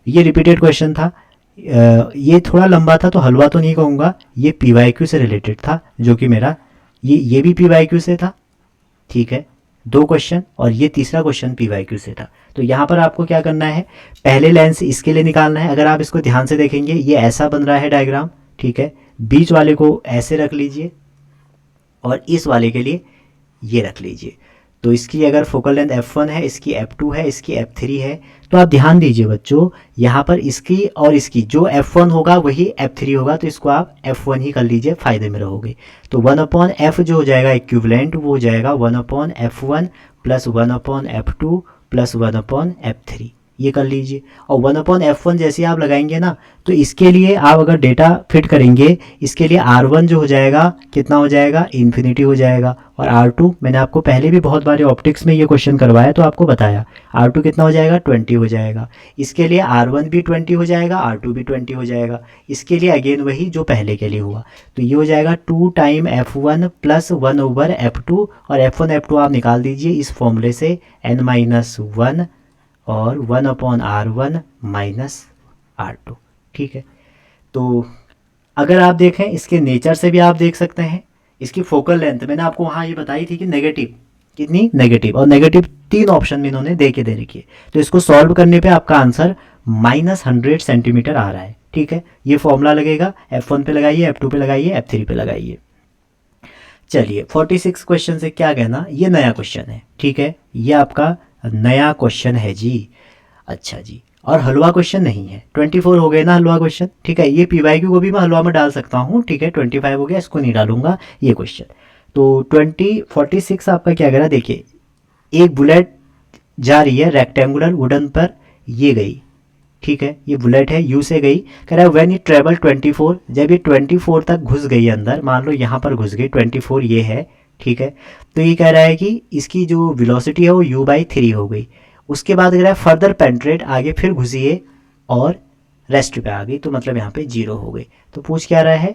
ये रिपीटेड क्वेश्चन था, ये थोड़ा लंबा था तो हलवा तो नहीं कहूँगा, ये PYQ से रिलेटेड था, जो कि मेरा ये भी PYQ से था, ठीक है, 2 क्वेश्चन, और ये तीसरा क्वेश्चन PYQ से था। तो यहाँ पर आपको क्या करना है, पहले लेंस इसके लिए निकालना है। अगर आप इसको ध्यान से देखेंगे ये ऐसा बन रहा है डायग्राम, ठीक है, बीच वाले को ऐसे रख लीजिए और इस वाले के लिए ये रख लीजिए। तो इसकी अगर फोकल लेंथ f1 है, इसकी f2 है, इसकी f3 है, तो आप ध्यान दीजिए बच्चों, यहाँ पर इसकी और इसकी जो f1 होगा वही f3 होगा, तो इसको आप f1 ही कर लीजिए, फायदे में रहोगे। तो 1/f जो हो जाएगा इक्विवेलेंट, वो हो जाएगा 1/f1 plus 1/f2 plus 1/f3, ये कर लीजिए। और 1/f1 जैसे आप लगाएंगे ना, तो इसके लिए आप अगर डेटा फिट करेंगे, इसके लिए R1 जो हो जाएगा कितना हो जाएगा, इन्फिनिटी हो जाएगा। और R2 मैंने आपको पहले भी बहुत बार ऑप्टिक्स में ये क्वेश्चन करवाया तो आपको बताया, R2 कितना हो जाएगा 20 हो जाएगा। इसके लिए R1 भी 20 हो जाएगा, R2 भी 20 हो जाएगा। इसके लिए अगेन वही जो पहले के लिए हुआ, तो ये हो जाएगा 2 टाइम f1 प्लस 1/f2, और f1 f2 आप निकाल दीजिए इस फॉर्मूले से, n-1 और 1/R1 माइनस R2, ठीक है। तो अगर आप देखें इसके नेचर से भी आप देख सकते हैं, इसकी फोकल लेंथ मैंने आपको वहाँ ये बताई थी कि नेगेटिव, कितनी नेगेटिव, और नेगेटिव 3 ऑप्शन में इन्होंने दे के दे रखी है। तो इसको सॉल्व करने पे आपका आंसर -100 सेंटीमीटर आ रहा है, ठीक है। ये फॉर्मूला लगेगा, f1 पे लगाइए, f2 पे लगाइए, f3 पे लगाइए। चलिए 46 क्वेश्चन से क्या कहना, ये नया क्वेश्चन है, ठीक है, ये आपका नया क्वेश्चन है जी। अच्छा जी, और हलवा क्वेश्चन नहीं है। 24 हो गए ना हलवा क्वेश्चन, ठीक है। ये PYQ को भी मैं हलवा में डाल सकता हूँ, ठीक है। 25 हो गया, इसको नहीं डालूंगा ये क्वेश्चन। तो 46 आपका क्या कह रहा है, देखिए एक बुलेट जा रही है रेक्टेंगुलर वुडन पर, ये गई, ठीक है, ये बुलेट है U से गई। कह रहा है व्हेन इट ट्रेवल 24, जब ये 24 तक घुस गई अंदर, मान लो यहाँ पर घुस गई, 24 ये है, ठीक है। तो ये कह रहा है कि इसकी जो वेलोसिटी है वो u/3 हो गई। उसके बाद कह रहा है फर्दर पेंट्रेट, आगे फिर घुसिए और रेस्ट पे आ गई, तो मतलब यहाँ पे 0 हो गई। तो पूछ क्या रहा है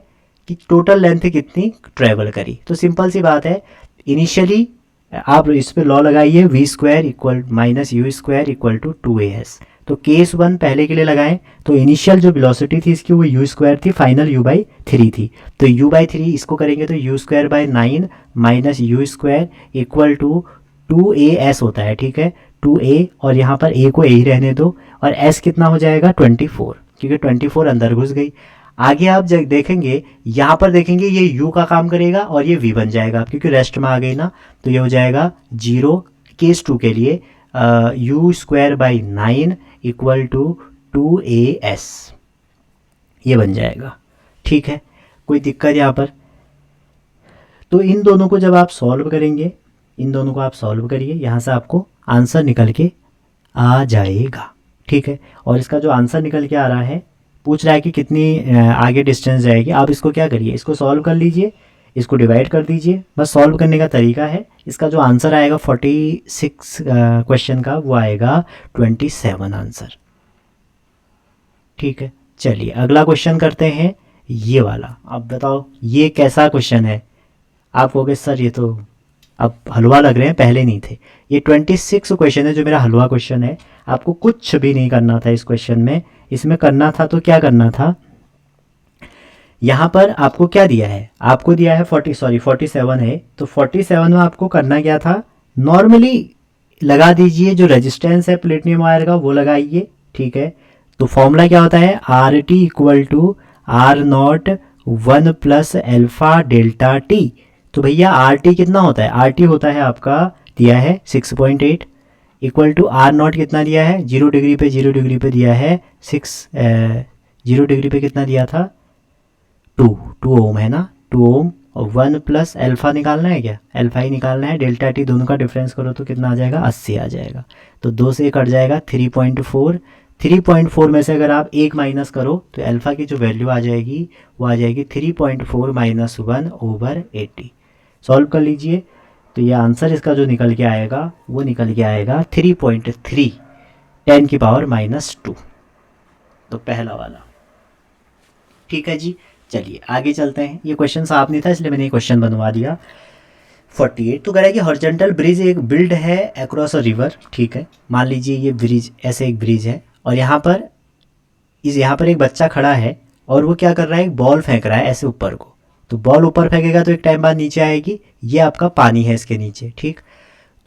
कि टोटल लेंथ कितनी ट्रेवल करी। तो सिंपल सी बात है, इनिशियली आप इस पर लॉ लगाइए, v² equal minus u² equal to 2as। तो केस 1 पहले के लिए लगाएं, तो इनिशियल जो वेलोसिटी थी इसकी वो u² थी, फाइनल u/3 थी। तो u/3 इसको करेंगे तो u²/9 minus u² equal to 2as होता है, ठीक है, 2a, और यहाँ पर a को a ही रहने दो, और s कितना हो जाएगा 24, क्योंकि 24 अंदर घुस गई। आगे आप जब देखेंगे यहाँ पर देखेंगे ये u का काम करेगा और ये v बन जाएगा क्योंकि रेस्ट में आ गई ना, तो ये हो जाएगा 0 केस 2 के लिए u square by 9 equal to 2as, ये बन जाएगा। ठीक है, कोई दिक्कत यहाँ पर? तो इन दोनों को जब आप सॉल्व करेंगे, इन दोनों को आप सॉल्व करिए, यहाँ से आपको आंसर निकल के आ जाएगा। ठीक है, और इसका जो आंसर निकल के आ रहा है, पूछ रहा है कि कितनी आगे डिस्टेंस जाएगी। आप इसको क्या करिए, इसको सॉल्व कर लीजिए, इसको डिवाइड कर दीजिए, बस सॉल्व करने का तरीका है। इसका जो आंसर आएगा 46 क्वेश्चन का, वो आएगा 27 आंसर। ठीक है, चलिए अगला क्वेश्चन करते हैं, ये वाला। अब बताओ ये कैसा क्वेश्चन है? आप कहोगे सर ये तो अब हलवा लग रहे हैं, पहले नहीं थे। ये 26 क्वेश्चन है जो मेरा हलवा क्वेश्चन है। आपको कुछ भी नहीं करना था इस क्वेश्चन में। इसमें करना था तो क्या करना था, यहाँ पर आपको क्या दिया है, आपको दिया है 47 है, तो 47 में आपको करना क्या था, नॉर्मली लगा दीजिए, जो रेजिस्टेंस है प्लेटिनियम वायर का वो लगाइए। ठीक है, तो फॉर्मूला क्या होता है, R T equal to R not 1 plus alpha delta T. तो भैया आर टी कितना होता है, आर टी होता है आपका दिया है 6.8 इक्वल टू आर नॉट कितना दिया है, 0 डिग्री पे 0 डिग्री पे दिया है 0 डिग्री पे कितना दिया था 2 ओम है ना, 2 ओम, और 1 प्लस एल्फा निकालना है क्या, एल्फा ही निकालना है, डेल्टा टी दोनों का डिफरेंस करो तो कितना आ जाएगा 80 आ जाएगा। तो 2 से कट जाएगा 3.4, 3.4 में से अगर आप 1 माइनस करो तो अल्फ़ा की जो वैल्यू आ जाएगी वो आ जाएगी 3.4 माइनस 1 ओवर 80। सॉल्व कर लीजिए, तो ये आंसर इसका जो निकल के आएगा वो निकल के आएगा 3.3 10 की पावर -2। तो पहला वाला। ठीक है जी, चलिए आगे चलते हैं। ये क्वेश्चन साफ नहीं था इसलिए मैंने ये क्वेश्चन बनवा दिया। 48 तो कह रहा है कि हॉरिजॉन्टल ब्रिज एक बिल्ड है अक्रॉस अ रिवर। ठीक है, मान लीजिए ये ब्रिज, ऐसे एक ब्रिज है और यहाँ पर एक बच्चा खड़ा है और वो क्या कर रहा है, एक बॉल फेंक रहा है ऐसे ऊपर को। तो बॉल ऊपर फेंकेगा तो एक टाइम बाद नीचे आएगी, ये आपका पानी है इसके नीचे। ठीक,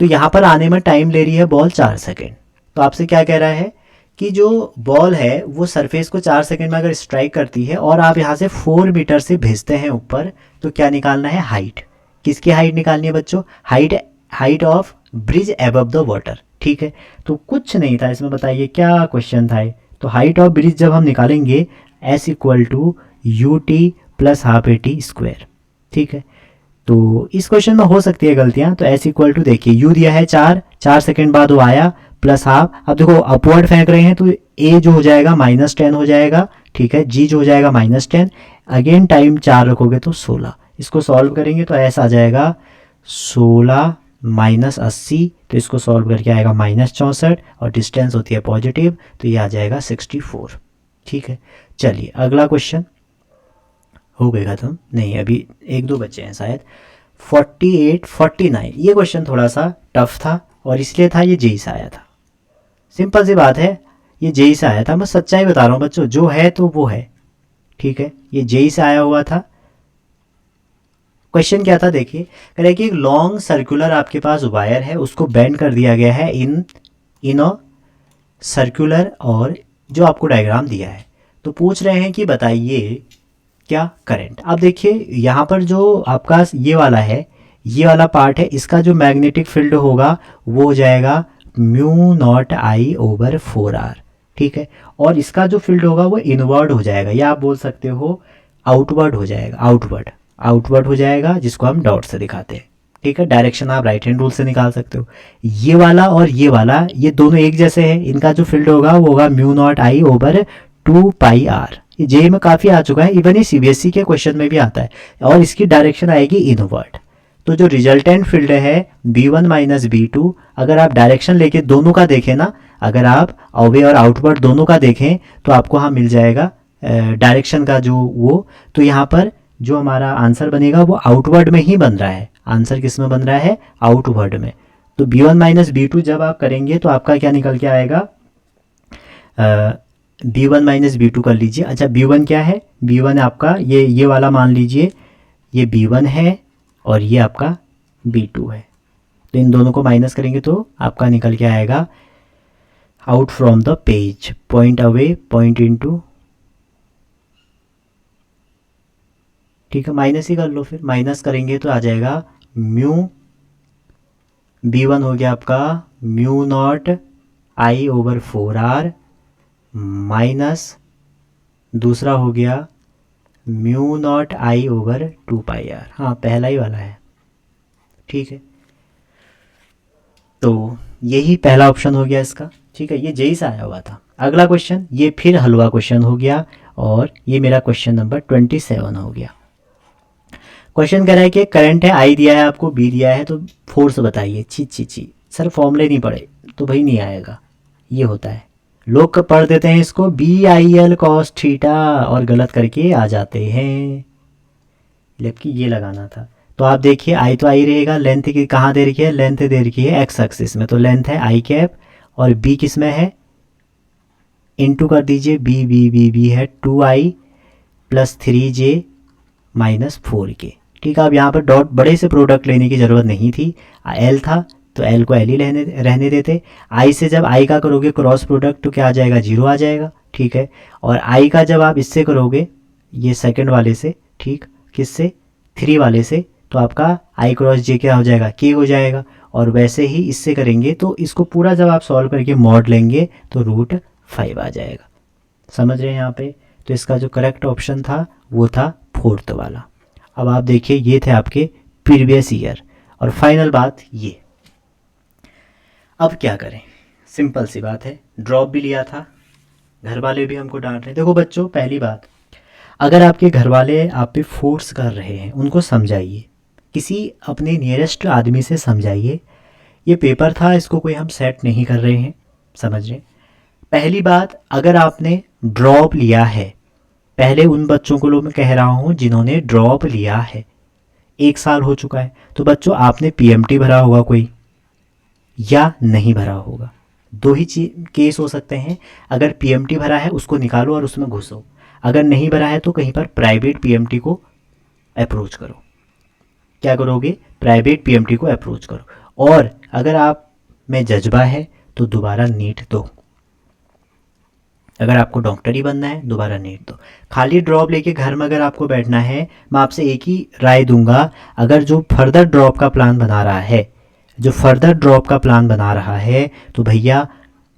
तो यहाँ पर आने में टाइम ले रही है बॉल 4 सेकेंड। तो आपसे क्या कह रहा है कि जो बॉल है वो सरफेस को 4 सेकेंड में अगर स्ट्राइक करती है और आप यहाँ से 4 मीटर से भेजते हैं ऊपर, तो क्या निकालना है, हाइट। किसकी हाइट निकालनी है बच्चों, height of bridge above the water. ठीक है, तो कुछ नहीं था इसमें, बताइए क्या क्वेश्चन था। तो हाइट ऑफ ब्रिज जब हम निकालेंगे S equal to U T plus half A T square. ठीक है, तो इस क्वेश्चन में हो सकती है गलतियां। तो S इक्वल टू देखिए यू दिया है 4 सेकेंड बाद वो आया प्लस हाफ। अब देखो अपवर्ड फेंक रहे हैं तो A जो हो जाएगा -10 हो जाएगा। ठीक है, G जो हो जाएगा -10, अगेन टाइम 4 रखोगे तो 16। इसको सॉल्व करेंगे तो S आ जाएगा 16 -80, तो इसको सॉल्व करके आएगा -64 और डिस्टेंस होती है पॉजिटिव, तो ये आ जाएगा 64। ठीक है, चलिए अगला क्वेश्चन। हो गए खत्म? नहीं, अभी 1-2 बच्चे हैं शायद। 48 49 ये क्वेश्चन थोड़ा सा टफ था और इसलिए था ये जेई से आया था। सिंपल सी बात है, ये जेई से आया था, मैं सच्चाई बता रहा हूँ बच्चों, जो है तो वो है। ठीक है, ये जेई से आया हुआ था। क्वेश्चन क्या था देखिए, कह रहे कि एक लॉन्ग सर्कुलर आपके पास वायर है, उसको बेंड कर दिया गया है इन अ सर्कुलर, और जो आपको डायग्राम दिया है। तो पूछ रहे हैं कि बताइए क्या करंट। अब देखिए यहाँ पर जो आपका ये वाला है, ये वाला पार्ट है, इसका जो मैग्नेटिक फील्ड होगा वो हो जाएगा μ0I ओवर 4R। ठीक है, और इसका जो फील्ड होगा वो इनवर्ड हो जाएगा, या आप बोल सकते हो आउटवर्ड हो जाएगा, आउटवर्ड हो जाएगा, जिसको हम डॉट से दिखाते हैं। ठीक है, डायरेक्शन आप राइट हैंड रूल से निकाल सकते हो। ये वाला और ये वाला, ये दोनों एक जैसे हैं, इनका जो फील्ड होगा वो होगा μ0I ओवर 2πr। ये जे में काफ़ी आ चुका है, इवन ये सीबीएसई के क्वेश्चन में भी आता है, और इसकी डायरेक्शन आएगी इनवर्ड। तो जो रिजल्टेंट फील्ड है B1 माइनस B2, अगर आप डायरेक्शन लेके दोनों का देखें ना, अगर आप अवे और आउटवर्ड दोनों का देखें तो आपको हाँ मिल जाएगा डायरेक्शन का जो वो। तो यहाँ पर जो हमारा आंसर बनेगा वो आउटवर्ड में ही बन रहा है। आंसर किस में बन रहा है, आउटवर्ड में। तो B1 माइनस B2 जब आप करेंगे तो आपका क्या निकल के आएगा, B1 माइनस B2 कर लीजिए। अच्छा B1 क्या है, B1 आपका ये वाला मान लीजिए, ये B1 है और ये आपका B2 है। तो इन दोनों को माइनस करेंगे तो आपका निकल के आएगा out from the page, point away, point into ठीक है, माइनस ही कर लो, फिर माइनस करेंगे तो आ जाएगा म्यू B1 हो गया आपका mu not I over 4R minus दूसरा हो गया mu not I over 2πr। हाँ, पहला ही वाला है, ठीक है। तो यही पहला ऑप्शन हो गया इसका, ठीक है। ये जेई से आया हुआ था। अगला क्वेश्चन, ये फिर हलवा क्वेश्चन हो गया और ये मेरा क्वेश्चन नंबर 27 हो गया। क्वेश्चन कह रहा है कि करंट है आई दिया है आपको, बी दिया है, तो फोर्स बताइए। ची ची ची सर, फॉर्मूले नहीं पढ़े तो भाई नहीं आएगा, ये होता है। लोग पढ़ देते हैं इसको BIL cos थीटा और गलत करके आ जाते हैं, जबकि ये लगाना था। तो आप देखिए आई तो आई रहेगा, लेंथ की कहाँ दे रखी है, लेंथ दे रखी है एक्स एक्सिस में, तो लेंथ है आई कैप और बी किस में है, इनटू कर दीजिए, बी है 2i plus 3j minus 4k। ठीक है, अब यहाँ पर डॉट बड़े से प्रोडक्ट लेने की ज़रूरत नहीं थी, एल था तो एल को एल ही रहने देते। आई से जब आई का करोगे क्रॉस प्रोडक्ट तो क्या आ जाएगा, जीरो आ जाएगा, ठीक है। और आई का जब आप इससे करोगे, ये सेकंड वाले से, ठीक, किससे, 3 वाले से, तो आपका आई क्रॉस जे क्या हो जाएगा, के हो जाएगा। और वैसे ही इससे करेंगे तो इसको पूरा जब आप सॉल्व करके मॉड लेंगे तो √5 आ जाएगा। समझ रहे हैं यहाँ पे। तो इसका जो करेक्ट ऑप्शन था वो था फोर्थ वाला। अब आप देखिए, ये थे आपके प्रीवियस ईयर। और फाइनल बात ये, अब क्या करें, सिंपल सी बात है, ड्रॉप भी लिया था, घर वाले भी हमको डांट रहे। देखो बच्चों, पहली बात, अगर आपके घर वाले आप पे फोर्स कर रहे हैं, उनको समझाइए, किसी अपने नियरेस्ट आदमी से समझाइए। ये पेपर था, इसको कोई हम सेट नहीं कर रहे हैं, समझ रहे। पहली बात, अगर आपने ड्रॉप लिया है, पहले उन बच्चों को मैं कह रहा हूँ जिन्होंने ड्रॉप लिया है, 1 साल हो चुका है, तो बच्चों आपने PMT भरा होगा कोई या नहीं भरा होगा। दो ही केस हो सकते हैं। अगर PMT भरा है उसको निकालो और उसमें घुसो, अगर नहीं भरा है तो कहीं पर प्राइवेट PMT को अप्रोच करो। क्या करोगे, प्राइवेट PMT को अप्रोच करो। और अगर आप में जज्बा है तो दोबारा नीट दो, अगर आपको डॉक्टर ही बनना है दोबारा नीट दो। खाली ड्रॉप लेके घर में अगर आपको बैठना है, मैं आपसे एक ही राय दूंगा, अगर जो फर्दर ड्रॉप का प्लान बना रहा है, जो फर्दर ड्रॉप का प्लान बना रहा है, तो भैया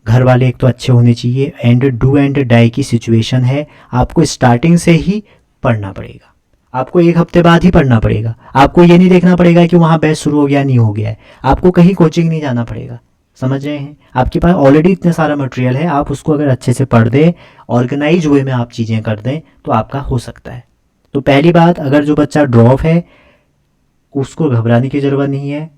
घर वाले एक तो अच्छे होने चाहिए, एंड डू एंड डाई की सिचुएशन है, आपको स्टार्टिंग से ही पढ़ना पड़ेगा, आपको 1 हफ्ते बाद ही पढ़ना पड़ेगा। आपको ये नहीं देखना पड़ेगा कि वहाँ बैच शुरू हो गया नहीं हो गया है, आपको कहीं कोचिंग नहीं जाना पड़ेगा, समझ रहे हैं। आपके पास ऑलरेडी इतना सारा मटेरियल है, आप उसको अगर अच्छे से पढ़ दें, ऑर्गेनाइज वे में आप चीज़ें कर दें तो आपका हो सकता है। तो पहली बात, अगर जो बच्चा ड्रॉप है उसको घबराने की ज़रूरत नहीं है,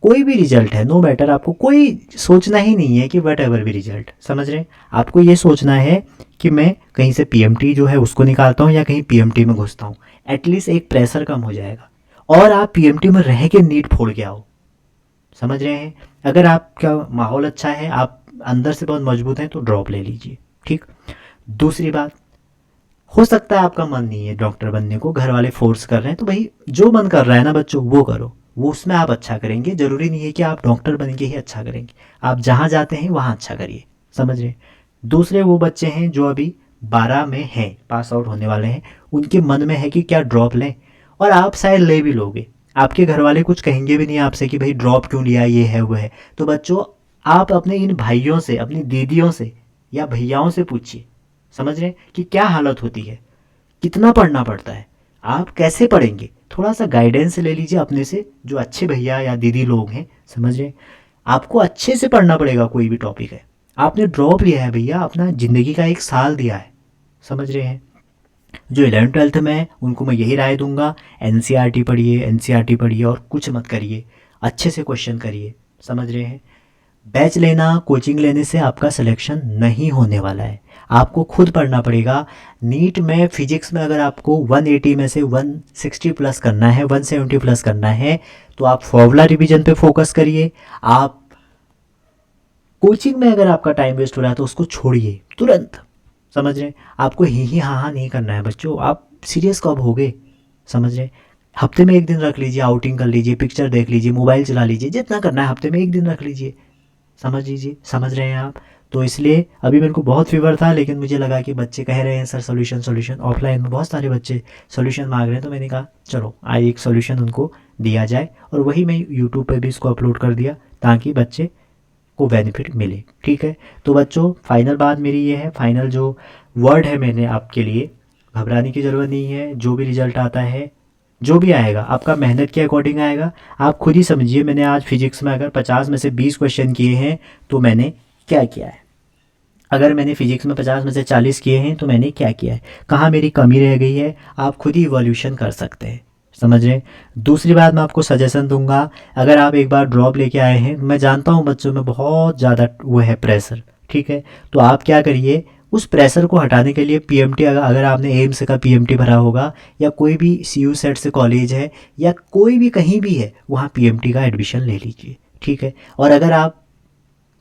कोई भी रिजल्ट है, नो मैटर, आपको कोई सोचना ही नहीं है कि वट एवर भी रिजल्ट, समझ रहे हैं। आपको ये सोचना है कि मैं कहीं से PMT जो है उसको निकालता हूँ या कहीं PMT में घुसता हूँ, एटलीस्ट एक प्रेशर कम हो जाएगा। और आप PMT में रह के नीट फोड़ के आओ, समझ रहे हैं। अगर आपका माहौल अच्छा है, आप अंदर से बहुत मजबूत हैं, तो ड्रॉप ले लीजिए, ठीक। दूसरी बात, हो सकता है आपका मन नहीं है डॉक्टर बनने को, घर वाले फोर्स कर रहे हैं, तो भाई जो मन कर रहा है ना बच्चों वो करो, वो उसमें आप अच्छा करेंगे। ज़रूरी नहीं है कि आप डॉक्टर बन के ही अच्छा करेंगे, आप जहाँ जाते हैं वहाँ अच्छा करिए, समझ रहे हैं। दूसरे वो बच्चे हैं जो अभी 12 में हैं, पास आउट होने वाले हैं, उनके मन में है कि क्या ड्रॉप लें, और आप शायद ले भी लोगे, आपके घर वाले कुछ कहेंगे भी नहीं आपसे कि भाई ड्रॉप क्यों लिया, ये है वो है। तो बच्चों, आप अपने इन भाइयों से, अपनी दीदियों से या भैयाओं से पूछिए, समझ रहे हैं, कि क्या हालत होती है, कितना पढ़ना पड़ता है, आप कैसे पढ़ेंगे। थोड़ा सा गाइडेंस ले लीजिए अपने से, जो अच्छे भैया या दीदी लोग हैं, समझ रहे हैं। आपको अच्छे से पढ़ना पड़ेगा, कोई भी टॉपिक है। आपने ड्रॉप लिया है भैया, अपना ज़िंदगी का 1 साल दिया है, समझ रहे हैं। जो 11th-12th में है उनको मैं यही राय दूंगा, NCERT पढ़िए, NCERT पढ़िए और कुछ मत करिए, अच्छे से क्वेश्चन करिए, समझ रहे हैं। बैच लेना, कोचिंग लेने से आपका सिलेक्शन नहीं होने वाला है, आपको खुद पढ़ना पड़ेगा। नीट में फिजिक्स में अगर आपको 180 में से 160 प्लस करना है, 170 प्लस करना है, तो आप फॉर्मूला रिवीजन पे फोकस करिए। आप कोचिंग में अगर आपका टाइम वेस्ट हो रहा है तो उसको छोड़िए तुरंत, समझ रहे हैं। आपको ही हाँ हाँ नहीं करना है बच्चों, आप सीरियस कब होगे, समझ रहे हैं। हफ्ते में 1 दिन रख लीजिए, आउटिंग कर लीजिए, पिक्चर देख लीजिए, मोबाइल चला लीजिए, जितना करना है हफ्ते में 1 दिन रख लीजिए, समझ लीजिए, समझ रहे हैं आप। तो इसलिए अभी मेरे को बहुत फीवर था, लेकिन मुझे लगा कि बच्चे कह रहे हैं सर सोल्यूशन सोल्यूशन, ऑफलाइन में बहुत सारे बच्चे सोल्यूशन मांग रहे हैं, तो मैंने कहा चलो आज एक सोल्यूशन उनको दिया जाए, और वही मैं यूट्यूब पे भी इसको अपलोड कर दिया ताकि बच्चे को बेनिफिट मिले। ठीक है, तो बच्चों फाइनल बात मेरी ये है, फाइनल जो वर्ड है मैंने आपके लिए, घबराने की ज़रूरत नहीं है। जो भी रिजल्ट आता है, जो भी आएगा आपका मेहनत के अकॉर्डिंग आएगा। आप खुद ही समझिए, मैंने आज फिजिक्स में अगर 50 में से 20 क्वेश्चन किए हैं तो मैंने क्या किया है, अगर मैंने फिजिक्स में 50 में से 40 किए हैं तो मैंने क्या किया है, कहाँ मेरी कमी रह गई है, आप खुद ही इवोल्यूशन कर सकते हैं। समझ रहे हैं। दूसरी बात मैं आपको सजेशन दूंगा, अगर आप एक बार ड्रॉप लेके आए हैं, मैं जानता हूँ बच्चों में बहुत ज़्यादा वो है प्रेशर, ठीक है, तो आप क्या करिए, उस प्रेशर को हटाने के लिए पीएमटी, अगर आपने एम्स का पीएमटी भरा होगा या कोई भी सीयू सेट से कॉलेज है या कोई भी कहीं भी है, वहाँ पीएमटी का एडमिशन ले लीजिए। ठीक है, और अगर आप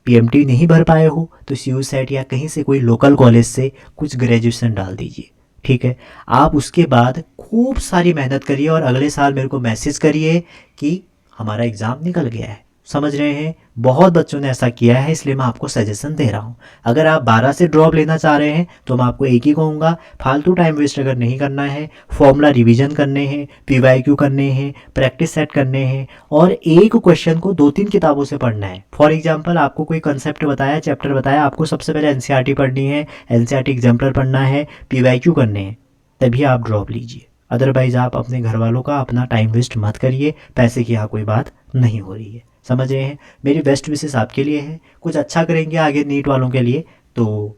पीएमटी नहीं भर पाए हो तो सीयू सेट या कहीं से कोई लोकल कॉलेज से कुछ ग्रेजुएशन डाल दीजिए। ठीक है, आप उसके बाद खूब सारी मेहनत करिए और अगले साल मेरे को मैसेज करिए कि हमारा एग्ज़ाम निकल गया है। समझ रहे हैं, बहुत बच्चों ने ऐसा किया है, इसलिए मैं आपको सजेशन दे रहा हूँ। अगर आप 12 से ड्रॉप लेना चाह रहे हैं तो मैं आपको एक ही कहूँगा, फालतू टाइम वेस्ट अगर नहीं करना है, फॉर्मूला रिवीजन करने हैं, पीवाईक्यू करने हैं, प्रैक्टिस सेट करने हैं, और एक क्वेश्चन को 2-3 किताबों से पढ़ना है। फॉर एग्जाम्पल आपको कोई कंसेप्ट बताया, चैप्टर बताया, आपको सबसे पहले एनसीईआरटी पढ़नी है, एनसीईआरटी एग्जाम्पलर पढ़ना है, पीवाईक्यू करने हैं, तभी आप ड्रॉप लीजिए। अदरवाइज़ आप अपने घर वालों का अपना टाइम वेस्ट मत करिए, पैसे की यहाँ कोई बात नहीं हो रही है। समझ रहे हैं, मेरी बेस्ट विशेस आपके लिए है, कुछ अच्छा करेंगे आगे नीट वालों के लिए। तो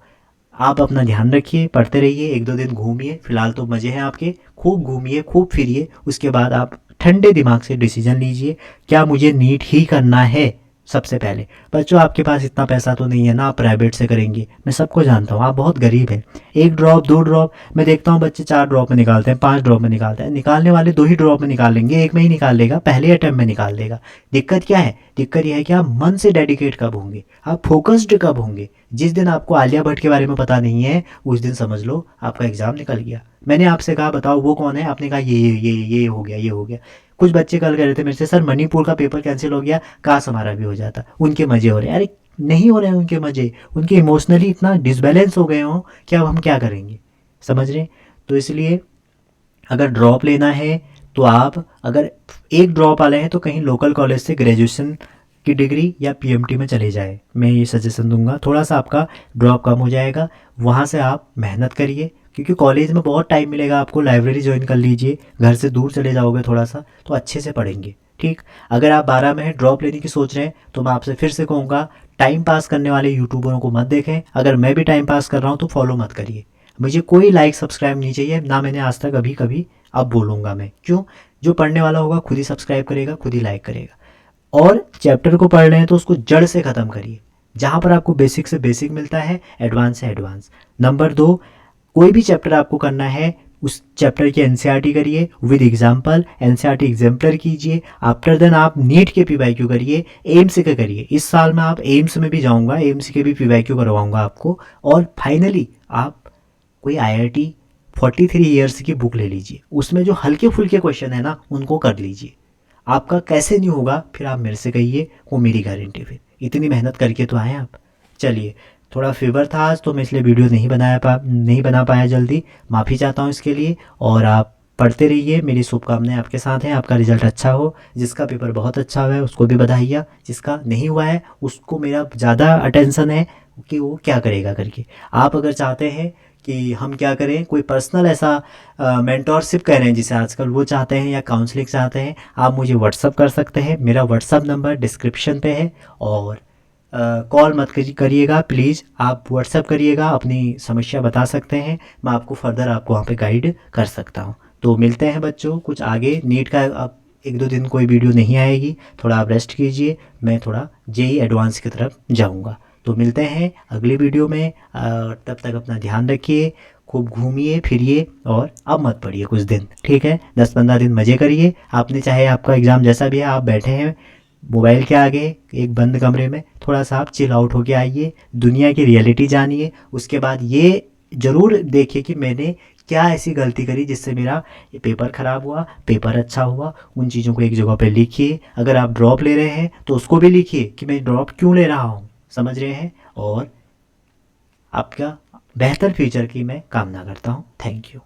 आप अपना ध्यान रखिए, पढ़ते रहिए, 1-2 दिन घूमिए, फिलहाल तो मज़े हैं आपके, खूब घूमिए, खूब फिरिए, उसके बाद आप ठंडे दिमाग से डिसीजन लीजिए, क्या मुझे नीट ही करना है। सबसे पहले बच्चों, आपके पास इतना पैसा तो नहीं है ना, आप प्राइवेट से करेंगे, मैं सबको जानता हूँ, आप बहुत गरीब हैं। 1 ड्रॉप 2 ड्रॉप, मैं देखता हूँ बच्चे 4 ड्रॉप में निकालते हैं, 5 ड्रॉप में निकालते हैं, निकालने वाले 2 ही ड्रॉप में निकाल लेंगे, एक में ही निकाल लेगा, पहले अटैम्प्ट में निकाल लेगा। दिक्कत क्या है, दिक्कत यह है कि आप मन से डेडिकेट कब होंगे, आप फोकस्ड कब होंगे। जिस दिन आपको आलिया भट्ट के बारे में पता नहीं है, उस दिन समझ लो आपका एग्ज़ाम निकल गया। मैंने आपसे कहा बताओ वो कौन है, आपने कहा ये हो गया, ये हो गया। कुछ बच्चे कल कह रहे थे मेरे से, सर मणिपुर का पेपर कैंसिल हो गया, काश हमारा भी हो जाता, उनके मज़े हो रहे हैं। अरे नहीं हो रहे हैं उनके मज़े, उनके इमोशनली इतना डिसबैलेंस हो गए हों कि अब हम क्या करेंगे। समझ रहे हैं, तो इसलिए अगर ड्रॉप लेना है तो आप, अगर एक ड्रॉप वाले हैं तो कहीं लोकल कॉलेज से ग्रेजुएशन की डिग्री या पीएमटी में चले जाए, मैं ये सजेशन दूंगा, थोड़ा सा आपका ड्रॉप कम हो जाएगा। वहाँ से आप मेहनत करिए, क्योंकि कॉलेज में बहुत टाइम मिलेगा आपको, लाइब्रेरी ज्वाइन कर लीजिए, घर से दूर चले जाओगे थोड़ा सा तो अच्छे से पढ़ेंगे। ठीक, अगर आप 12 में ड्रॉप लेने की सोच रहे हैं तो मैं आपसे फिर से कहूँगा, टाइम पास करने वाले यूट्यूबरों को मत देखें, अगर मैं भी टाइम पास कर रहा हूँ तो फॉलो मत करिए। मुझे कोई लाइक सब्सक्राइब नहीं चाहिए, ना मैंने आज तक अभी कभी, अब बोलूँगा मैं, क्यों, जो पढ़ने वाला होगा खुद ही सब्सक्राइब करेगा, खुद ही लाइक करेगा। और चैप्टर को पढ़ रहे हैं तो उसको जड़ से ख़त्म करिए, जहाँ पर आपको बेसिक से बेसिक मिलता है, एडवांस से एडवांस। नंबर 2, कोई भी चैप्टर आपको करना है, उस चैप्टर की एनसीईआरटी करिए विद एग्जाम्पल, एनसीईआरटी एग्जाम्पलर कीजिए। आफ्टर देन आप नीट के पीवाईक्यू करिए, एम्स के करिए। इस साल में आप एम्स में भी जाऊंगा, एम्स के भी पीवाईक्यू करवाऊंगा आपको। और फाइनली आप कोई आईआईटी 43 ईयर्स की बुक ले लीजिए, उसमें जो हल्के फुल्के क्वेश्चन है ना उनको कर लीजिए। आपका कैसे नहीं होगा फिर आप मेरे से कहिए, वो मेरी गारंटी। फिर इतनी मेहनत करके तो आए आप। चलिए, थोड़ा फीवर था आज तो मैं इसलिए वीडियो नहीं बना पाया जल्दी, माफ़ी चाहता हूँ इसके लिए। और आप पढ़ते रहिए, मेरी शुभकामनाएं आपके साथ हैं, आपका रिजल्ट अच्छा हो। जिसका पेपर बहुत अच्छा हुआ है उसको भी बधाइयाँ, जिसका नहीं हुआ है उसको मेरा ज़्यादा अटेंशन है कि वो क्या करेगा करके। आप अगर चाहते हैं कि हम क्या करें, कोई पर्सनल ऐसा मेंटोरशिप कह रहे हैं जिसे आजकल, वो चाहते हैं या काउंसलिंग चाहते हैं, आप मुझे व्हाट्सअप कर सकते हैं। मेरा व्हाट्सअप नंबर डिस्क्रिप्शन पे है। और कॉल मत करिएगा प्लीज़, आप व्हाट्सअप करिएगा, अपनी समस्या बता सकते हैं, मैं आपको फर्दर आपको वहाँ पे गाइड कर सकता हूँ। तो मिलते हैं बच्चों, कुछ आगे नीट का अब 1-2 दिन कोई वीडियो नहीं आएगी, थोड़ा आप रेस्ट कीजिए, मैं थोड़ा जेई एडवांस की तरफ जाऊँगा। तो मिलते हैं अगली वीडियो में, तब तक अपना ध्यान रखिए, खूब घूमिए फिरिए, और अब मत पढ़िए कुछ दिन, ठीक है, 10-15 दिन मज़े करिए। आपने चाहे आपका एग्ज़ाम जैसा भी है, आप बैठे हैं मोबाइल के आगे एक बंद कमरे में, थोड़ा सा आप चिल आउट होके आइए, दुनिया की रियलिटी जानिए। उसके बाद ये ज़रूर देखिए कि मैंने क्या ऐसी गलती करी जिससे मेरा पेपर ख़राब हुआ, पेपर अच्छा हुआ। उन चीज़ों को एक जगह पे लिखिए। अगर आप ड्रॉप ले रहे हैं तो उसको भी लिखिए कि मैं ड्रॉप क्यों ले रहा हूँ, समझ रहे हैं और आपका बेहतर फ्यूचर की मैं कामना करता हूँ। Thank you.